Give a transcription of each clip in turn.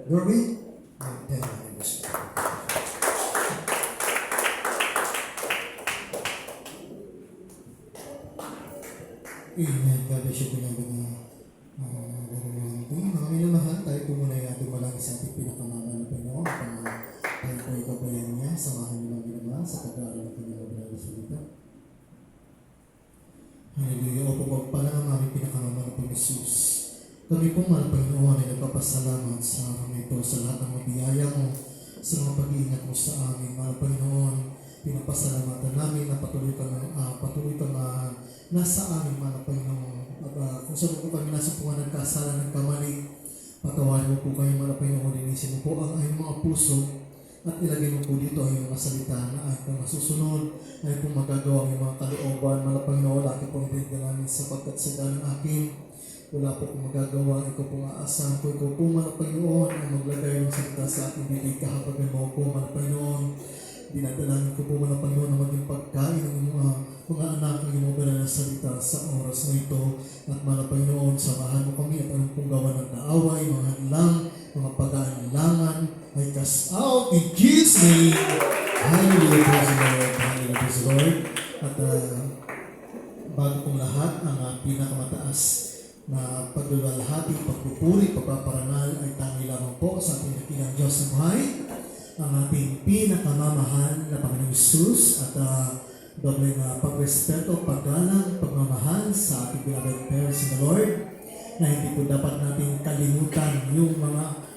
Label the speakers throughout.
Speaker 1: Norway? Amen. Amen. God bless you, beloved na mga minamahal, tayo po muna yung ating malaki sa ating pinakamahal na Panginoon. Tayo po ikabayan niya, samahan niyo lang minamahal sa pag-aaral ng Panginoon na salita. Hallelujah. O pagpapala ng aming pinakamahal na Panginoon Jesus. Kami po, mahal Panginoon, ay nagpapasalamat sa araw na ito, sa lahat ng mabiyaya mo, sa mga pag-iingat mo sa amin. Mahal Panginoon, pinapasalamatan namin na patuloy ka na nasa amin, mahal Panginoon. At kung saan po kami nasupuan ng kasala ng kamali, patawarin mo po kayo, mahal Panginoon, linisin mo po ang ayong mga puso at ilagay mo po dito ang iyong mga salita na ay kung masusunod, ay kung magagawa ang iyong mga kalooban, mahal Panginoon, laki pong ibigay namin sapagkat sa dalang akin, wala po kong magagawa, ikaw pong aasahan ko, ikaw po, mahal Panginoon, ang maglagay ng salita sa ating bibig, kahabagan mo po, mahal Panginoon. Dinadalanin ko po, mahal Panginoon, na maging pagkain ng mga anak ng iyong mga na salita sa oras na ito. At mahal Panginoon, samahan mo kami at anong pong gawa ng kaaway, mga hadlang, mga pag-aalinlangan, ay cast out in Jesus' name. Hallelujah, praise the Lord. Hallelujah, praise the Lord. At bago pong lahat, ang pinakamataas na pagluwalhati, pagpupuri, pagpaparangal ay tangi lamang po sa ating dakilang Diyos na buhay, ang ating pinakamamahal na Panginoong Jesus, at doble na pagrespeto, paggalang, pagmamahal sa ating beloved parents in the Lord, na hindi po dapat natin kalimutan yung mga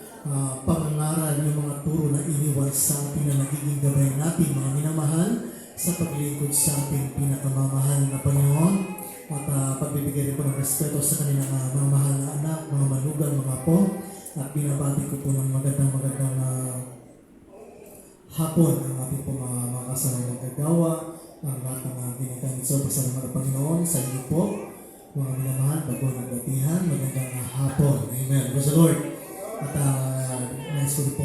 Speaker 1: pangangaral, yung mga turo na iniwan sa ating na nagiging gabay natin, mga minamahal, sa paglingkod sa ating pinakamamahal na Panginoon. At pagbibigay rin po ng respeto sa kanilang mga mahal na anak, mga manugang, mga apo. At binabati ko po ng magandang hapon ang ating po mga kasamang magagawa, ang lahat ng mga ginagamit sa pasalamat ng Panginoon sa inyo po, mga minamahal, bago nagbatihan, magandang hapon. Amen. Praise the Lord. At nice ko po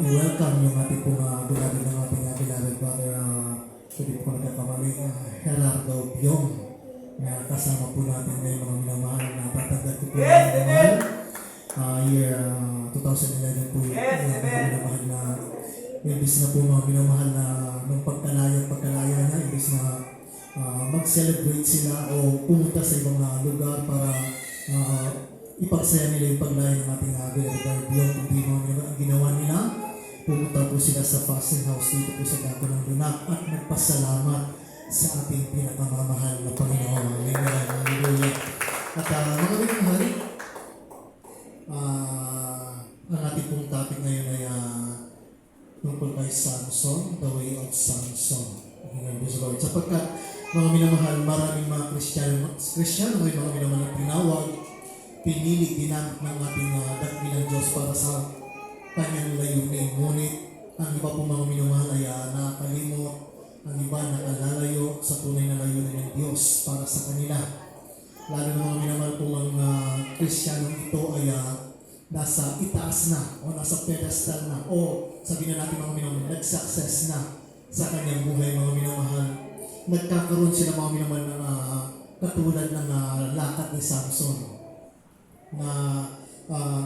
Speaker 1: i-welcome yung ating po beloved ng ating beloved brother, hindi po nagkakamali, Gerardo Biong, na kasama po natin ngayon, mga minamahal, na tatagdag ko po mga minamahal. Year 2011 po yung mga minamahal na imbis na po mga minamahal na nung pagkalaya na, imbis na mag-celebrate sila o pumunta sa ibang lugar para ipagsaya nila yung paglaya ng ating beloved Biong, kung di mga ginawa nila. Pumunta po sila sa fasting house dito po sa Gato ng Lunak at nagpasalamat sa ating pinakamamahal na Panginoon. Amen. Hallelujah. At mga minamahal, ang ating pong topic ngayon ay tungkol kay Samson, the way of Samson. Amen. Sapagkat mga minamahal, maraming mga Kristiyano may mga minamahal na tinawag, pinili, ginamit ng ating dakilang Diyos para sa kanyang layunin. Ngunit ang iba po mga minamahal ay nakakalimot, ang iba nakalalayo sa tunay na layunin ng Diyos para sa kanila. Lalo na mga minamahal po mga Kristiyanong ito ay nasa itaas na o nasa pedestal na o sabihin na natin mga minamahal, nag-success na sa kanyang buhay, mga minamahal. Nagkakaroon sila mga minamahal ng katulad ng lakad ni Samson na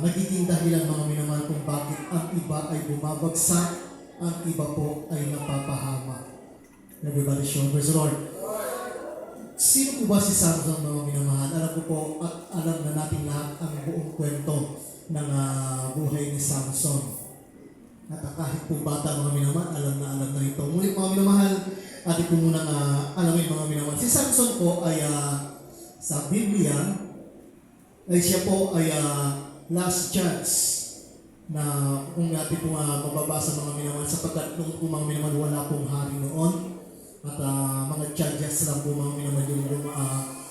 Speaker 1: nagiging dahilan, mga minamahal, kung bakit ang iba ay bumabagsak, ang iba po ay napapahama. Everybody show, praise the Lord. Sino po ba si Samson, mga minamahal? Alam ko po at alam na natin lahat ang buong kwento ng buhay ni Samson. At kahit po bata, mga minamahal, alam na ito. Ngunit mga minamahal, atin po muna alamin, mga minamahal. Si Samson po ay sa Biblia ay siya po ay last chance na kung natin po mababasa, mga minamahal, sapagkat nung po mga minamahal wala pong hari noon at mga judges lang po, mga minamahal, yung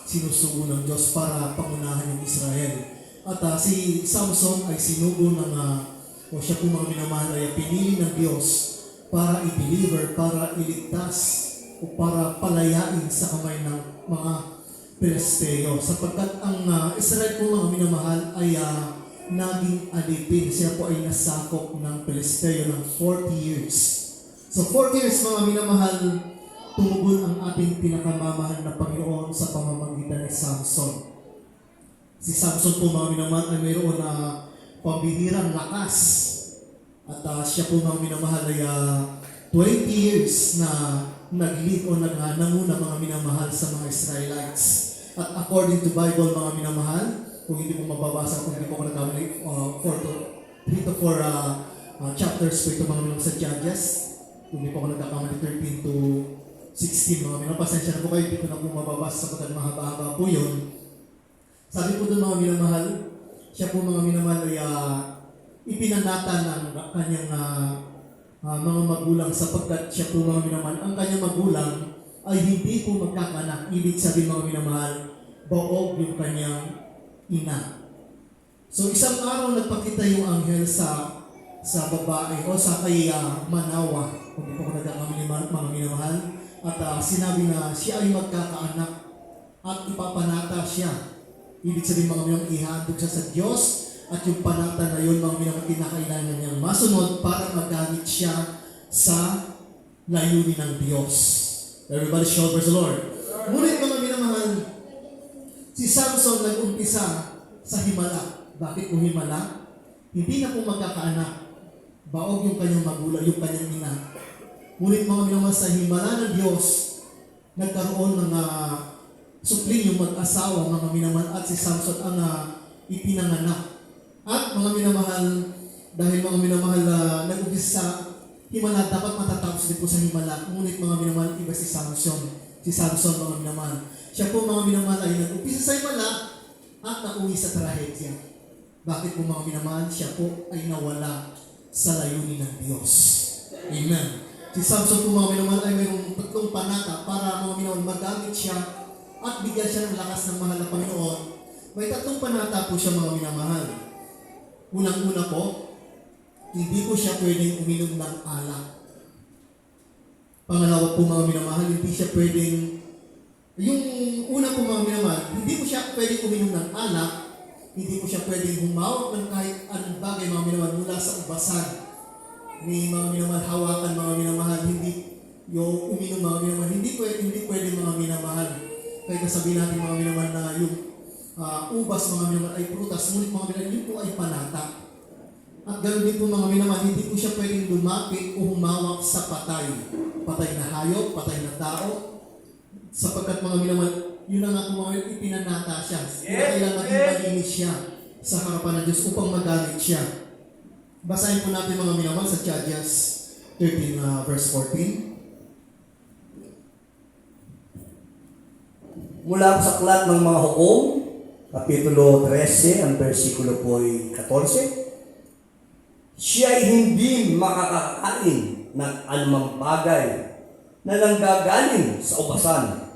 Speaker 1: sinusugo ng Diyos para pangunahan yung Israel. At si Samson ay sinugo ng o siya po, mga minamahal, ay pinili ng Diyos para i-deliver, para iligtas o para palayain sa kamay ng mga Pilisteo. Sapagkat ang Israel po, mga minamahal, ay naging alipin. Siya po ay nasakop ng Pilisteo ng 40 years. So 40 years, mga minamahal, tumugon ang ating pinakamamahal na Panginoon sa pamamagitan ni Samson. Si Samson po, mga minamahal, ay mayroon na pambihirang lakas. At siya po mga minamahal ay 20 years na nag-lead o nanguna mga minamahal sa mga Israelites. At according to Bible mga minamahal, kung hindi mo mababasa, kung hindi po ako nagkamali, 3 to 4 chapters po ito mga minamahal sa Judges. Kung hindi po ako nagkakamali, 13 to 16 mga minamahal. Pasensya na po kayo, hindi ko na po mababasa sapagkat mahaba-haba po yun. Sabi po doon mga minamahal, siya po mga minamahal ay ipinanata ng kanyang mga magulang sapagkat siya po mga minamahal, ang kanyang magulang ay hindi po magkakanak. Ibig sabihin mga minamahal, baog yung kanyang ina. So isang araw nagpakita yung anghel sa babae o sa kay Manoah, kung di po ko nagkakamali mga minamahal, at sinabi na siya ay magkakaanak at ipapanata siya. Ibig sabihin mga minamahal, ihandog siya sa Diyos at yung panata na yun mga minamahal, kinakailangan niyang masunod para magamit siya sa layunin ng Diyos. Everybody shout praise the Lord. Ngunit mga minamahal, si Samson nag-umpisa sa himala. Bakit po himala? Hindi na po magkakaanak. Baog yung kanyang magulang, yung kanyang ina. Ngunit mga minamahal, sa himala ng Diyos, nagkaroon ng supling yung mag-asawa, mga minamahal, at si Samson ang ipinanganak. At mga minamahal, dahil mga minamahal nag-umpisa sa himala, dapat matatapos din po sa himala. Ngunit mga minamahal, iba si Samson. Si Samson mga minamahal. Siya po mga minamahal ay nag-umpisa sa himala at nauwi sa trahedya. Bakit po mga minamahal? Siya po ay nawala sa layunin ng Diyos. Amen. Si Samson po mga minamahal ay mayroong 3 panata para mga minamahal magamit siya at bigyan siya ng lakas ng mahal na Panginoon. May 3 panata po siya mga minamahal. Unang-una po, hindi po siya pwedeng uminom ng alak. Pangalawa po mga minamahal, hindi siya pwedeng, yung una po mga minamahal, hindi po siya pwedeng uminom ng alak, hindi po siya pwedeng humawak ng kahit anong bagay mga minamahal mula sa ubasan. Ni mga minamahal, hawakan mga minamahal, hindi yung uminom mga minamahal, hindi pwede mga minamahal. Kaya sabihin natin mga minamahal na yung ubas mga minamahal ay prutas, ngunit mga minamahal, yun po ay panata. At ganoon din po mga minamahal, hindi po siya pwedeng lumapit o humawak sa patay. Patay na hayop, patay na tao. Sapagkat mga minamahal, yun na nga po mga minamahal, ipinanata siya. Kailangan maging malinis siya sa harapan ng Diyos upang magamit siya. Basahin po natin mga minamahal sa Judges 13 verse 14.
Speaker 2: Mula sa aklat ng mga Hukom, Kapitulo 13, ang versikulo po ay 14. Siya ay hindi makakakain ng anumang bagay na nanggagaling sa ubasan,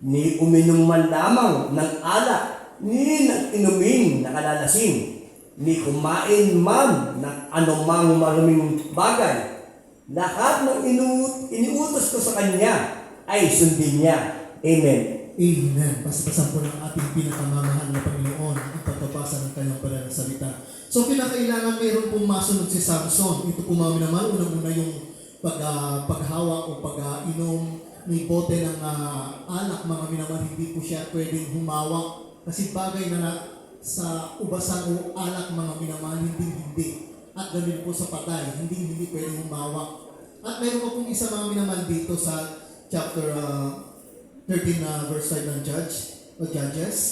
Speaker 2: ni uminom man lamang ng alak, ni nag-inumin na kalalasin, ni kumain man ng anumang maruming bagay. Lahat ng iniutos ko sa kanya ay sundin niya. Amen.
Speaker 1: Amen. Basta-basta po ng ating pinakamamahal na Panginoon ang pagpapasa ng kanyang banal na salita. So, kinakailangan mayroon pong masunod si Samson. Ito po mga minamahal, unang-una yung paghawak o pag-inom ni bote ng alak, mga minamahal, hindi po siya pwedeng humawak. Kasi bagay na sa ubasan o alak, mga minamahal, hindi. At ganoon po sa patay, hindi pwedeng humawak. At mayroon pa pong isa mga minamahal dito sa chapter 13 verse 5 ng Judges.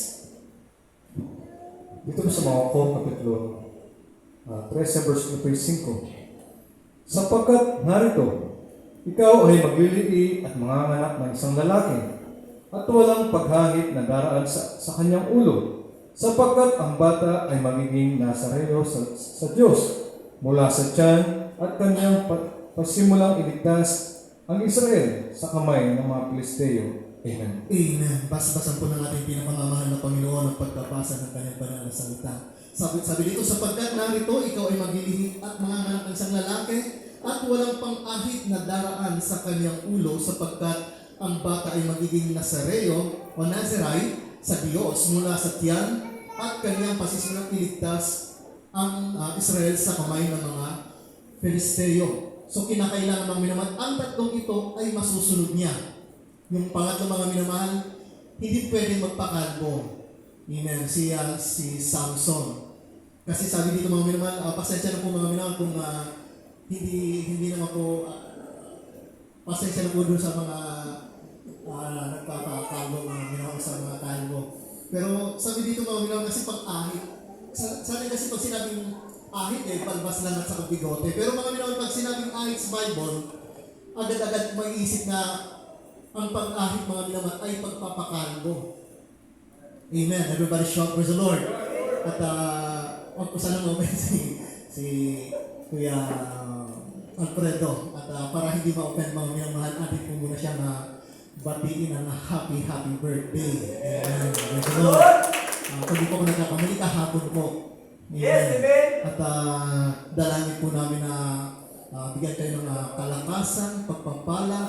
Speaker 3: Dito sa mga Hukom, Kapitulo 13, verse 5. Sapagkat narito, ikaw ay maglilihi at manganganak ng isang lalaki, at walang paghangit na daraan sa kanyang ulo, sapagkat ang bata ay magiging Nazareo sa Diyos mula sa tiyan, at kanyang pasimulang iligtas ang Israel sa kamay ng mga Pilisteo. Amen.
Speaker 1: Amen. Basa-basan po ng ating pinakamamahal na Panginoon ang pagkabasa ng kanyang banal na salita. Sabi dito, sapagkat narito, ikaw ay maglilihi at manganganak ng isang lalaki, at walang pang-ahit na daraan sa kanyang ulo, sapagkat ang bata ay magiging Nazareo o Nazaray sa Diyos mula sa tiyan, at kanyang pasisimulang iligtas ang Israel sa kamay ng mga Filisteo. So kinakailangan mga minamahal, ang tatlong ito ay masusunod niya. Yung pangatlo mga minamahal, hindi pwedeng magpakalbo. Amen. Si Samson. Kasi sabi dito mga minamahal, pasensya na po mga minamahal kung hindi naman po, pasensya na po doon sa mga nagpapakalo mga minamahal sa mga kalbo. Pero sabi dito mga minamahal kasi pag-ahit, sabi kasi pag sinabing ahit palbas lang at sa bigote. Pero mga minamahal, pag sinabing ahit sa Bible, agad-agad may isip na ang pag-ahit mga minamahal ay pagpapakalbo. Amen. Everybody shout, praise the Lord. At sana ma-open si Kuya Alfredo. At para hindi ma-open mga minamahal, atin po muna siya na batiin ang happy birthday. Amen. Praise the Lord. Kung di po ako nagkakamali, kahapon po. Amen.
Speaker 2: Yes, amen.
Speaker 1: At dalangin po namin na bigyan kayo ng kalakasan, pagpapala,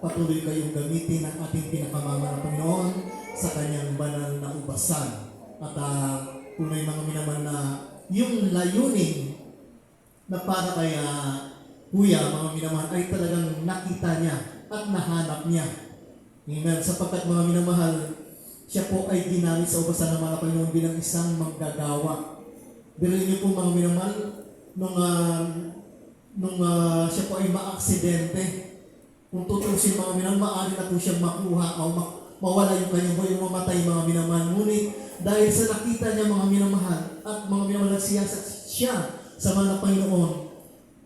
Speaker 1: patuloy kayong gamitin ang ating pinakamama ng Panginoon sa kanyang banal na ubasan. At kung may mga minaman na yung layunin na para kay Kuya, mga minamahal, ay talagang nakita niya at nahanap niya. Amen. Sapagkat mga minamahal, siya po ay ginamit sa ubasan ng mga Panginoon bilang isang manggagawa. Biruin niyo po mga minamahal, nung siya po ay maaksidente, kung tutusin mga minamahal, maaari na po siyang makuha o mawala yung kanyang buhay, yung mamatay mga minamahal. Ngunit dahil sa nakita niya mga minamahal at mga minamahal siya sa mga Panginoon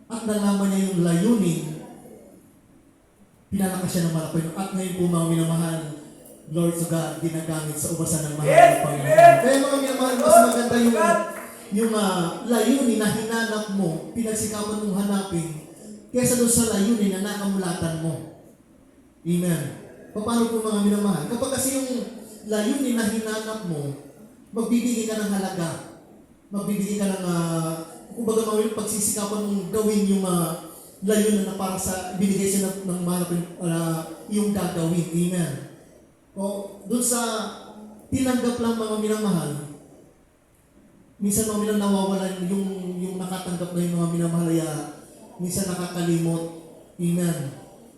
Speaker 1: at nalaman niya yung layunin, pinalakas siya ng mga Panginoon. At ngayon po mga minamahal, Lord to God, ginagamit sa ubasan ng mga Panginoon. Kaya mga minamahal, mas maganda yung layunin na hinanap mo, pinagsikapan mong hanapin, kaysa doon sa layunin na nakamulatan mo. Amen. Paano po mga minamahal? Kapag kasi yung layunin na hinanap mo, magbibigay ka ng halaga. Magbibigay ka ng, kumbaga mga pagsisikapan mong gawin yung layunin na para sa binigay siya ng yung gagawin. Amen. O doon sa tinanggap lang mga minamahal, minsan mga minamahal nawawalan yung nakatanggap na yung mga minamahal, minsan nakakalimot. Amen.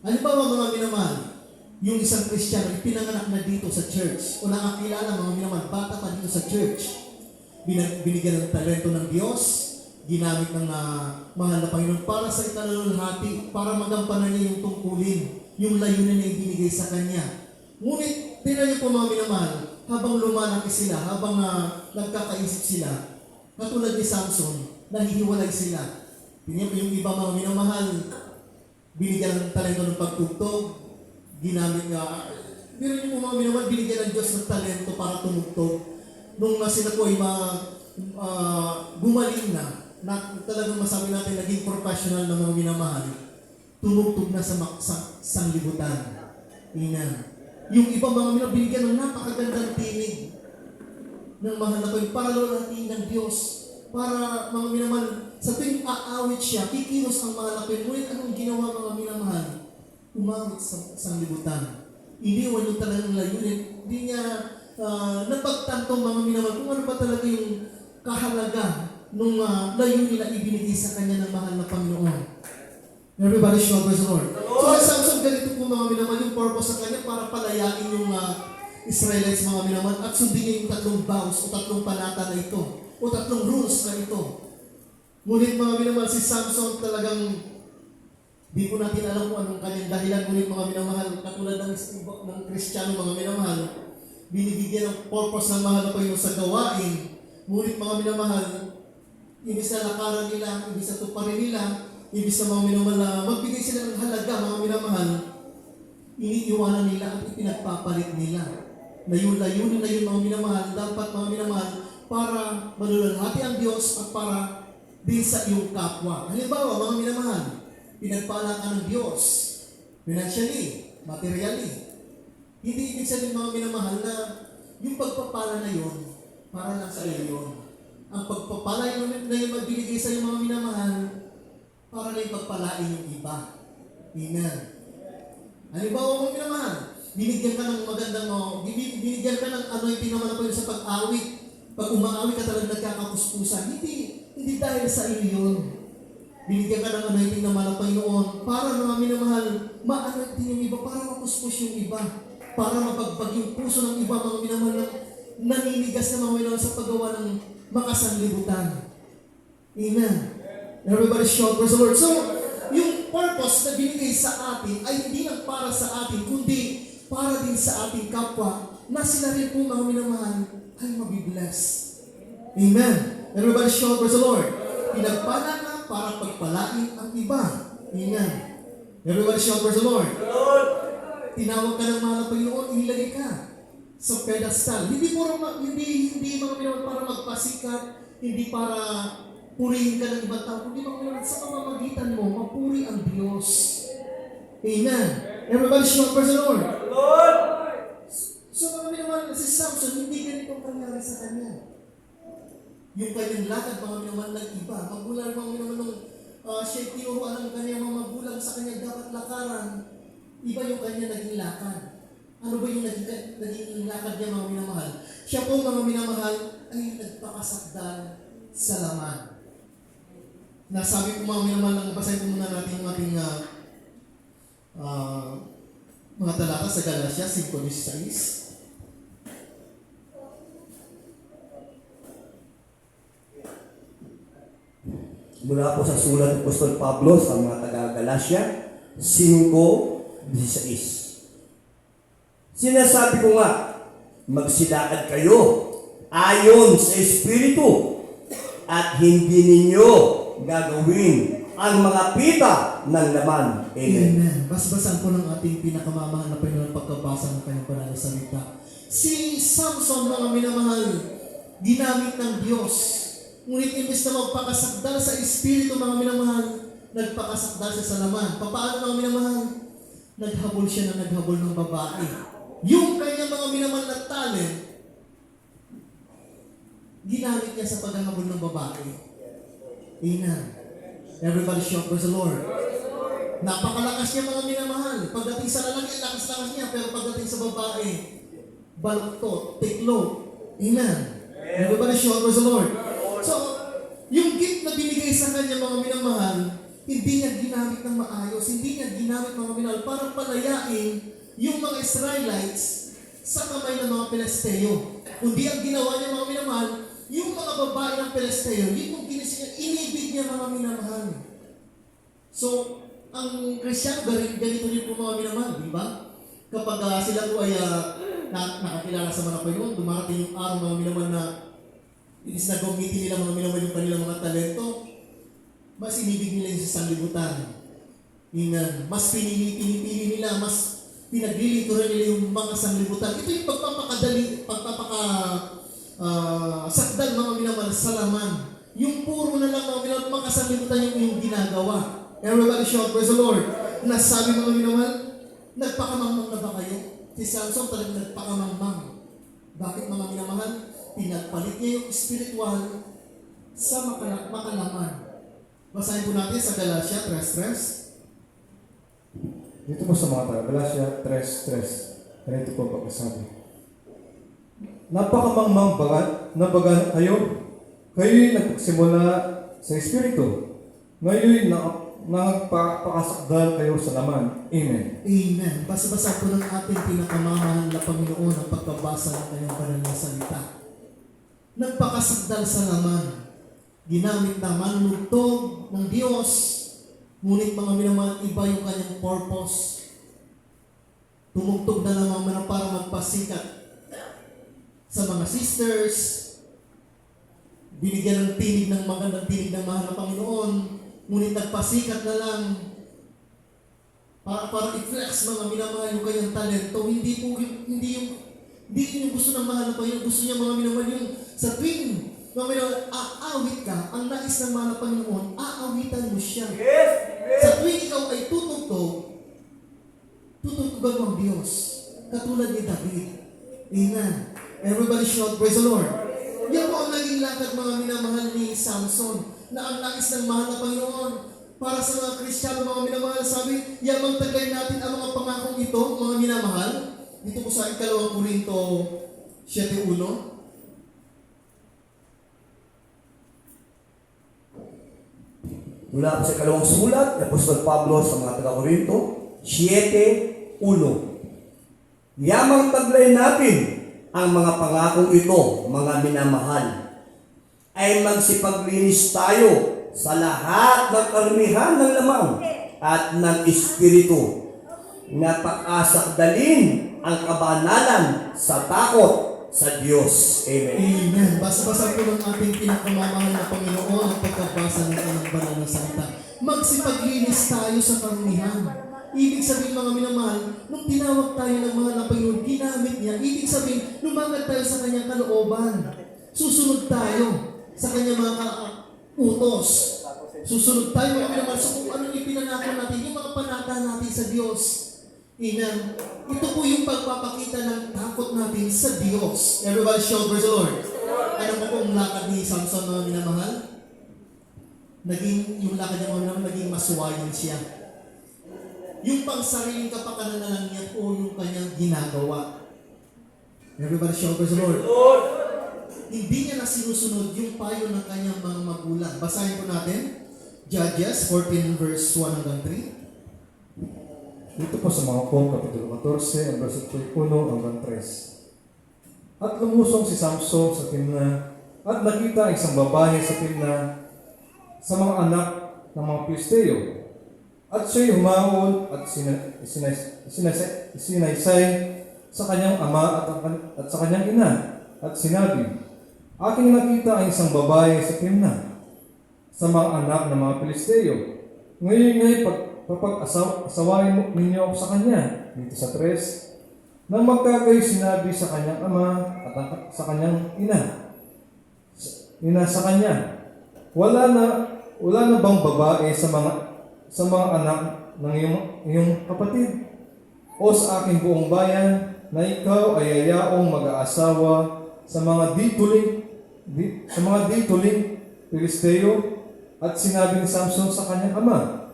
Speaker 1: Ano ba mga minamahal? Yung isang Kristiyano, pinanganak na dito sa church o nakakilala mga minamahal, bata pa dito sa church, binigyan ng talento ng Diyos, ginamit ng mahal na Panginoon para sa ikalulhati, para magampanan niya yung tungkulin, yung layunin na ibinigay sa Kanya. Ngunit, tingnan niyo po mga minamahal, habang lumalaki sila, habang nagkakaisip sila, katulad ni Samson, nahihiwalay sila. Tingnan po yung iba mga minamahal, binigyan ng talento ng pagtugtog, ginamit nga, meron yung mga minamahal, binigyan ng Diyos ng talento para tumugtog. Nung sila po ay gumaling na talagang masabi natin naging professional na mga minamahal, tumugtog na sa sanglibutan. Amen. Yung iba mga minamahal, binigyan ng napakagandang tinig ng mahal na Panginoon para lalahatiin ng Diyos. Para mga minamahal, sa tuwing aawit siya, kikilos ang mahal na Panginoon. Ngunit anong ginawa mga minamahal? Umawit sa sanglibutan. Iniwan yung talagang layunin. Hindi niya napagtantong mga minamahal kung ano ba talaga yung kahalaga nung layunin na ibinigay sa kanya ng mahal na Panginoon. Everybody shout praise the Lord. So sa Samson, ganito po mga minamahal, yung purpose sa kanya para palayain yung Israelites mga minamahal at sundin niya yung 3 vows o 3 panata na ito o 3 rules na ito. Ngunit mga minamahal, si Samson talagang di po natin alam kung anong kanyang dahilan. Ngunit mga minamahal, katulad ng Kristiyano mga minamahal, binibigyan ng purpose ng mahal na Panginoon sa gawain. Ngunit mga minamahal, ibig na lakaran nila, ibig na tuparin nila, ibig na mga minamahal na magbigay sila ng halaga mga minamahal, iniiwanan nila at ipinagpapalit nila. Na yung layunin na yung mga minamahal, dapat mga minamahal, para malulunhati ang Diyos at para din sa iyong kapwa. Halimbawa, mga minamahal, pinagpala ka ng Diyos, financially, materially. Hindi ibig sabihin mga minamahal na yung pagpapala na yun, para lang sa iyo yun. Ang pagpapala na yung magbibigay sa iyo mga minamahal, para lang yung pagpalain yung iba. Amen. Halimbawa mga minamahal, binigyan ka ng magandang, binigyan ka ng anointing naman na sa pag-awit. Pag umaawit ka talagang nagkakapuspusan, hindi dahil sa iyo yun. Binigyan ka ng anointing naman ng Panginoon para mga minamahal, ma-anointing yung iba, para mapuspos yung iba, para mapagbag yung puso ng iba mga minamahal na naninigas na mga minamahal sa paggawa ng makasanlibutan. Amen. Everybody shout, praise the Lord. So, yung purpose na binigay sa atin ay hindi lang para sa atin, kundi para din sa ating kapwa na sila rin po mga minamahal ay mabibless. Amen. Everybody shout, praise the Lord. Pinagpala ka para pagpalain ang iba. Amen. Everybody shout, praise the Lord. Tinawag ka ng mahal na Panginoon, ilagay ka sa pedestal. Hindi mga minamahal para magpasikat, hindi para purihin ka ng ibang tao, kundi mga minamahal sa pamamagitan mo, mapuri ang Diyos. Amen. Everybody shout, praise the Lord. So mga minamahal, si Samson, hindi ganito pangyari sa kanya. Yung kanyang lakad, mga minamahal ng iba. Magulang mga minamahal nung siya'y tinuruan ng kanyang mga magulang sa kanya dapat lakaran. Iba yung kanya naging lakad. Ano ba yung naging lakad niya, mga minamahal? Siya po, mga minamahal, ay nagpakasakdal sa laman. Nasabi ko, mga minamahal, basahin ko muna natin yung ating mga talata sa Galatia 5:16.
Speaker 2: Mula po sa sulat ni Apostol Pablo sa mga taga-Galacia 5:16. Sinasabi ko nga, magsilakad kayo ayon sa Espiritu at hindi ninyo gagawin ang mga pita ng laman. Amen.
Speaker 1: Amen. Basbasan po ng ating pinakamamahal na Panginoon pagkabasa ng kanyang banal na salita. Si Samson, mga minamahal, ginamit ng Diyos. Ngunit imbes na magpakasakdal sa Espiritu, mga minamahal, nagpakasakdal siya sa laman. Paano, mga minamahal? Naghabol siya ng naghabol ng babae. Yung kanyang mga minamahal na talent, ginamit niya sa paghahabol ng babae. Amen. Everybody shout, praise the Lord. Napakalakas niya, mga minamahal. Pagdating sa lalaki, lakas-lakas niya. Pero pagdating sa babae, baluktot, tiklo. Amen. Everybody shout, praise the Lord. So, yung gift na binigay sa kanya, mga minamahal, hindi niya ginamit ng maayos, hindi niya ginamit, mga minamahal, para palayain yung mga Israelites sa kamay ng mga Pelesteo. Kundi ang ginawa niya, mga minamahal, yung mga babae ng Pelesteo, yun yung ginisip niya, inibig niya, mga minamahal. So, ang Kristyano, ganito rin po, mga minamahal, di ba? Kapag sila po ay nakakilala sa mga Panginoon, dumarating yung araw, mga minamahal, na inis na gamitin nila, mga minamahal, yung kanilang mga talento, mas inibig nila yung sa sanglibutan. Mas pinipili nila, mas pinaglilito rin nila yung mga sanglibutan. Ito yung sakdal, mga minamahal, sa laman. Yung puro na lang, mga minamahal, mga sanglibutan yung ginagawa. Everybody shout, praise the Lord. Nasabi, mga minamahal, nagpakamangmang na ba kayo? Si Samson talagang nagpakamangmang. Bakit, mga minamahal? Pinagpalit niya yung spiritual sa makalaman. Basahin po natin sa Galatia 3:3.
Speaker 3: Dito po sa mga taga-Galacia 3:3. Ganito po ang pagkasabi. Napakamangmang baga kayo. Kayo'y nagsimula sa Espiritu. Ngayon nagpakasakdal kayo sa laman. Amen.
Speaker 1: Amen. Basa-basa po ng ating pinakamamahal na Panginoon ang pagkabasa ng kanyang banal na salita. Nagpakasakdal sa laman. Ginamit na manlugtog ng Diyos. Ngunit, mga minamahal, iba yung kanyang purpose. Tumugtog na naman para magpasikat sa mga sisters. Binigyan ng tinig ng magandang tinig ng mahal na Panginoon. Ngunit nagpasikat na lang para i-flex, mga minamahal, yung kanyang talento. Hindi yung gusto ng mahal na Panginoon. Gusto niya, mga minamahal, yung sa tuwing mga minamahal, aawit ka, ang nais ng mahal na Panginoon, aawitan mo siya.
Speaker 2: Yes!
Speaker 1: Sa tuwing ikaw ay tutugtugan mo ang Diyos. Katulad ni David. Amen. Everybody shout, praise the Lord. Yan po ang naging lakad, mga minamahal, ni Samson, na ang nais ng mahal na Panginoon. Para sa mga Kristiyano, mga minamahal, sabi, yamang tagay natin ang mga pangakong ito, mga minamahal. Dito po sa 2 Korinto 7:1.
Speaker 2: Mula po sa ikalawang sulat ni Apostol Pablo sa mga taga-Korinto 7:1. Yamang taglay natin ang mga pangakong ito, mga minamahal, ay magsipaglinis tayo sa lahat ng karamihan ng lamang at ng espiritu. Napakasakdalin ang kabanalan sa takot sa Diyos. Amen.
Speaker 1: Amen. Basa-basa po ng ating pinakamamahal na Panginoon ang pagkabasa ng kanyang banal na salita. Magsipaglinis tayo sa karamihan. Ibig sabihin mga minamahal, nung tinawag tayo ng mahal na Panginoon, ginamit niya. Ibig sabihin, lumagat tayo sa kanyang kalooban. Susunod tayo sa kanyang mga utos. Susunod tayo mga minamahal sa kung anong ipinanako natin, yung mga panata natin sa Diyos. Amen. Ito po yung pagpapakita ng takot natin sa Diyos. Everybody shout praise the Lord. Ano po pong lakad ni Samson mga minamahal? Yung lakad niya mga minamahal, naging masuwayan siya. Yung pangsariling kapakanan na lang niya po yung kanyang ginagawa. Everybody shout praise the Lord. Hindi niya na sinusunod yung payo ng kanyang mga magulang. Basahin po natin. Judges 14 verse 1 hanggang 3.
Speaker 3: Dito po sa mga Hukom, Kapitulo 14, ang versikulo 1 hanggang 3. At lumusong si Samson sa Timna, at nakita ang isang babae sa Timna sa mga anak ng mga Pilisteo. At siya'y humahol at sinaysay sa kanyang ama at sa kanyang ina, at sinabi, aking nakita ang isang babae sa Timna sa mga anak ng mga Pilisteo. Ngayon nga'y papag-asawain ninyo ako sa kanya. Dito sa 3, nang magkagayo sinabi sa kanyang ama at sa kanyang ina sa kanya, wala na bang babae sa mga anak ng iyong kapatid o sa aking buong bayan na ikaw ay ayaong mag-aasawa sa mga dituling Pilisteo? At sinabi ni Samson sa kanyang ama,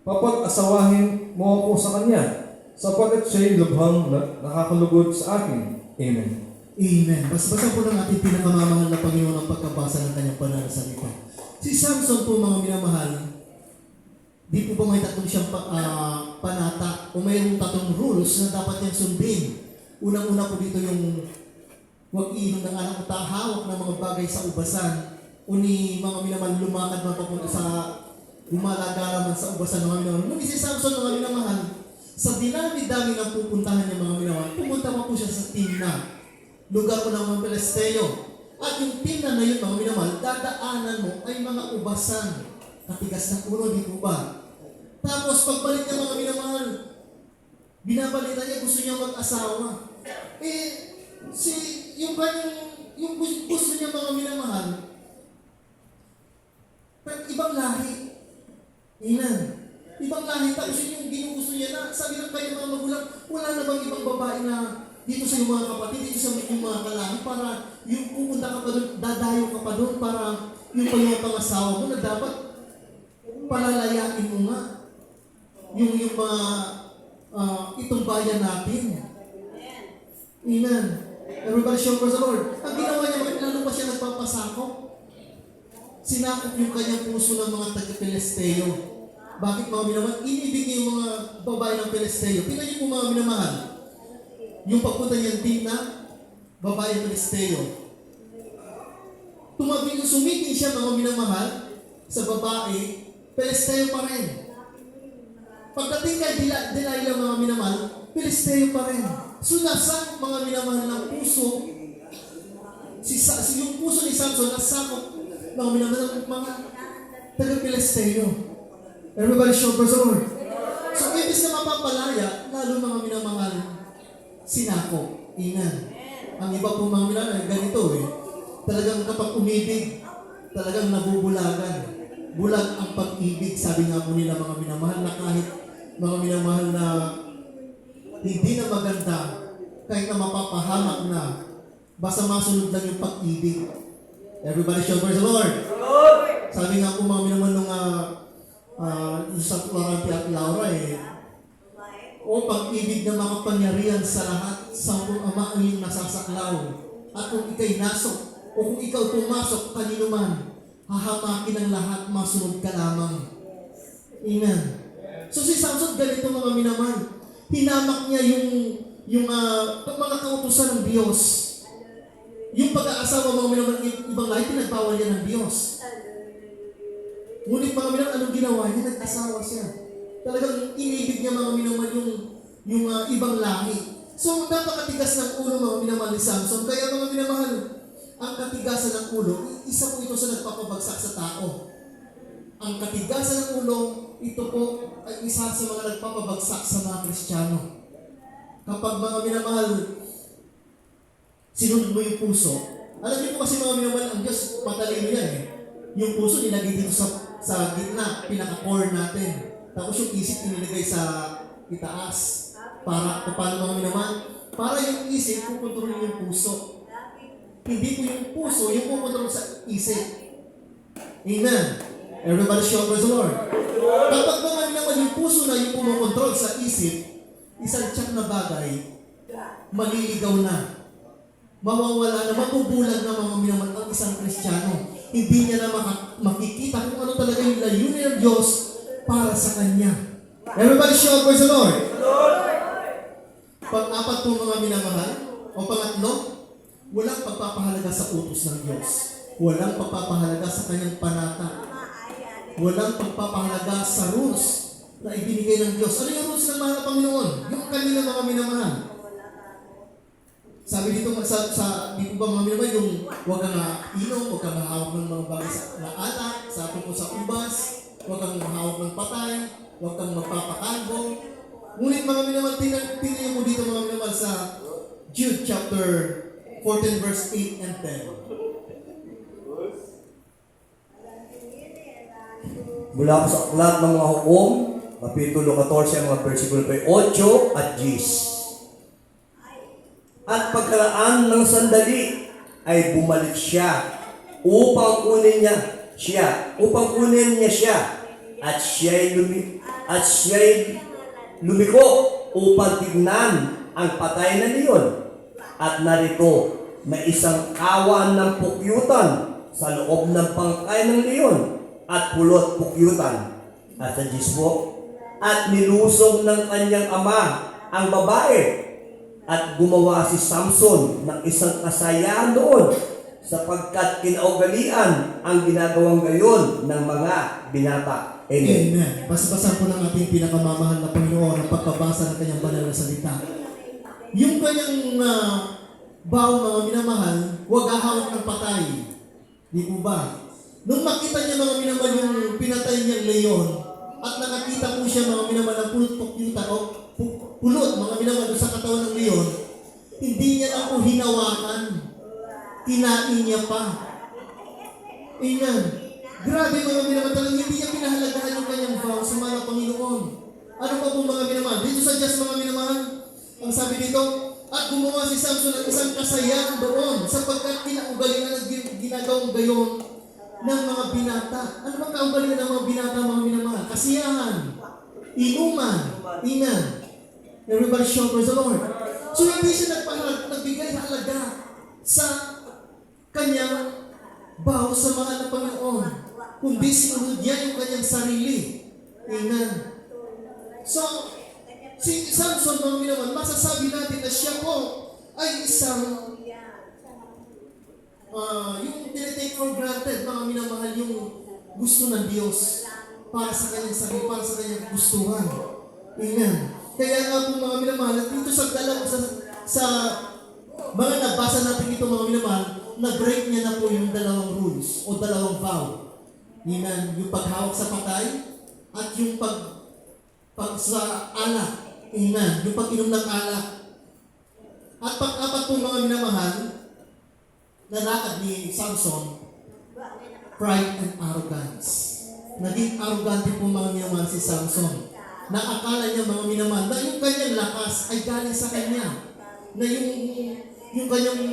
Speaker 3: papag-asawahin mo ako sa kanya, sapagkat siya'y lubhang nakakalugod sa akin. Amen.
Speaker 1: Amen. Basta po ng ating pinakamamahal na Panginoon ang pagkabasa ng kanyang banal na salita. Si Samson po mga minamahal, di po ba may tatlong siyang panata o mayroong tatlong rules na dapat niyang sundin. Unang-una po dito yung huwag iinom ng anak o hawak ng mga bagay sa ubasan o ni mga minamahal lumakad man papunta sa gumalagara man sa ubasan ng mga minamahal. Nung si Samson mga minamahal, sa dinami-dami ng pupuntahan niya mga minamahal, pumunta pa po siya sa Timna, lugar po ng mga Pilisteo. At yung Timna na yun mga minamahal, dadaanan mo ay mga ubasan. Katigas na puno, di po ba? Tapos pagbalik niya mga minamahal, binabalita niya gusto niya mag-asawa. Yung gusto niya mga minamahal, ibang lahi. Amen. Ibang lahi. Tapos yun yung ginugusto niya na sabi ng kanyang mga magulang, wala na bang ibang babae na dito sa iyong mga kapatid, dito sa iyong mga kalahi, para yung pupunta ka pa doon, dadayo ka pa doon, para yung pangasawa mo na dapat palalayain mo nga yung mga itong bayan natin. Amen. Everybody show praise the Lord. Ang ginawa niya, lalo pa siya nagpapasakop. Sinakop yung kanyang puso ng mga taga-Pilisteo. Bakit mga minamahal? Inibig niya yung mga babae ng Pilisteo. Tingnan niyo po mga minamahal. Yung pagpunta niyang Timna, babae ng Pilisteo. Sumiting siya mga minamahal sa babae, Pilisteo pa rin. Pagdating kay Delilah mga minamahal, Pilisteo pa rin. So nasa mga minamahal ng puso, yung puso ni Samson nasakop mga minamahal ng mga taga-Pilisteo. Everybody show praise the Lord. So ibig na mapapalaya, lalo mga minamahal, sinakop. Amen. Ang iba po mga minamahal, ganito talagang kapag umibig, talagang nabubulagan. Bulag ang pag-ibig, sabi nga po nila mga minamahal, na kahit mga minamahal na hindi na maganda, kahit na mapapahamak na, basta masunod lang yung pag-ibig. Everybody shout praise the Lord. Sabi nga po mga minamahal nung sa Florante at Laura o pag-ibig na makapangyarihan sa lahat, sa Ama ang iyong nasasaklaw. At kung ikay nasok, o kung ikaw pumasok, kanino man, hahamakin ang lahat, masunod ka lamang. Amen. So si Samson ganito mga minamahal. Hinamak niya yung mga kautusan ng Diyos. Yung pag-aasawa mga minamahal ibang lahi, pinagbawal yan ng Diyos. Ngunit mga minamahal, anong ginawa niya? Nag-asawa siya. Talagang inibig niya mga minamahal yung ibang lahi. So, napakatigas ng ulo mga minamahal ni Samson. Kaya mga minamahal, ang katigasan ng ulo, isa po ito sa nagpapabagsak sa tao. Ang katigasan ng ulo, ito po ay isa sa mga nagpapabagsak sa mga Kristiyano. Kapag mga minamahal, sinunod mo yung puso, alam niyo po kasi mga minamahal, ang Diyos, matalino yan eh. Yung puso nilagay dito sa gitna, pinaka-core natin. Tapos yung isip inilagay sa itaas. Para paano mga minamahal? Para yung isip, kukontrolin yung puso. Hindi po yung puso, yung kukontrol sa isip. Amen. Everybody shout praise the Lord. Kapag mga minamahal, yung puso na yung kumokontrol sa isip, isang tiyak na bagay, maliligaw na. Mawawala na, mabubulag na mga minamahal ang isang Kristiyano. Hindi niya na makikita kung ano talaga yung layunin ng Diyos para sa Kanya. Everybody shout praise the Lord. Pang-apat po mga minamahal, o pangatlo, walang pagpapahalaga sa utos ng Diyos. Walang pagpapahalaga sa Kanyang panata. Walang pagpapahalaga sa rules na ibinigay ng Diyos. Ano yung rules ng mahal na Panginoon? Yung kanina mga minamahal. Sabi dito dito ba mga minamahal, yung huwag kang inom, huwag kang mahawak ng mga bagay na alak, sa tungkol sa ubas, huwag kang mahawak ng patay, huwag kang magpapakalbo. Ngunit mga minamahal, tingnan mo dito mga minamahal sa Jude chapter 14 verse 8 and 10.
Speaker 2: Mula po sa aklat ng mga hukom, kapitulo 14, mga versikulo 8 at 10. At pagkaraan ng sandali ay bumalik siya upang kunin niya siya at siya'y lumiko upang tignan ang patay na leon. At narito, may isang kawan ng pukyutan sa loob ng bangkay ng leon at pulot pukyutan. At sa 10 po, at nilusog ng kanyang ama ang babae at gumawa si Samson ng isang kasayahan doon sapagkat kinaugalian ang ginagawang gayon ng mga binata. Amen.
Speaker 1: Amen. Basa-basa po ng ating pinakamamahal na Panginoon ang pagkabasa ng Kanyang banal na salita. Yung Kanyang baw mga minamahal, huwag ahawak ng patay. Di po ba? Nung makita niya mga minamahal yung pinatay niyang leon, at nakakita po siya mga minamahal ng pulot-pukyuta o pulot mga minamahal sa katawan ng leon, hindi niya na po hinawakan. Kinain niya pa. Amen. Grabe mga minamahal, talagang hindi niya pinahalagahan yung kanyang vow sa mga Panginoon. Ano pa po mga minamahal? Dito sa Diyos mga minamahal, ang sabi dito, at gumawa si Samson ng isang kasayahan doon sapagkat kinaugalingan ang ginagawang gayon ng mga binata. Ano bang kaugalingan ng mga binata mga minamahal? Kasiyahan, inuman, inan. Everybody shout praise the Lord. So hindi siya nagbigay halaga sa kanyang baw sa mahal na Panginoon, kundi sinunod niya yung kanyang sarili. Amen. So, si Samson, mga minamahal, masasabi natin na siya po ay isang yung tinitake for granted, mga minamahal, yung gusto ng Diyos para sa kanyang sarili, para sa kanyang gustuhan. Amen. Kaya nga po mga minamahal, dito sa mga nabasa natin dito mga minamahal, na-break niya na po yung dalawang rules o dalawang vow. Amen. Yung paghawak sa patay at yung pag sa alak. Amen. Yung pag-inom ng alak. At pag-apat po mga minamahal, nalakad ni Samson, pride and arrogance. Naging arrogante po mga minamahal si Samson. Nakakala niya mga minamahal na yung kanyang lakas ay galing sa kanya. Na yung kanyang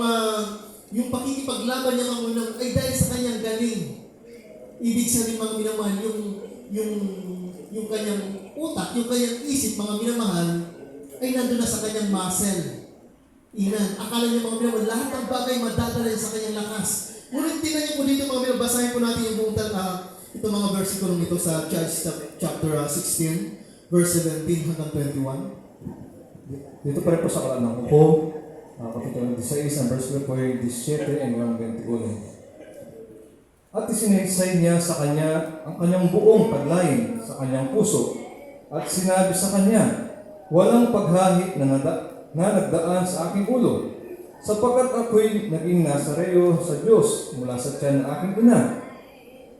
Speaker 1: yung pakikipaglaban niya mga minamahal ay dahil sa kanyang galing. Ibig sabihin mga minamahal, yung kanyang utak, yung kanyang isip mga minamahal ay nandun na sa kanyang muscle. Amen. Akala niya mga minamahal, lahat ng bagay madadala sa kanyang lakas. Ngunit tingnan niyo po dito mga minamahal, basahin po natin yung buong ito mga versikulo nito sa Judges chapter 16, verse 17 hanggang 21.
Speaker 3: Dito pa rin po sa aklat ng hukom, Kapitulo 16, ang versículo po ay 17 hanggang 21. At isinaysay niya sa kanya ang kanyang buong paglain sa kanyang puso at sinabi sa kanya, walang paghahit na nagdaan sa aking ulo, sapagkat ako'y naging Nazareo sa Diyos mula sa tiyan ng aking ina.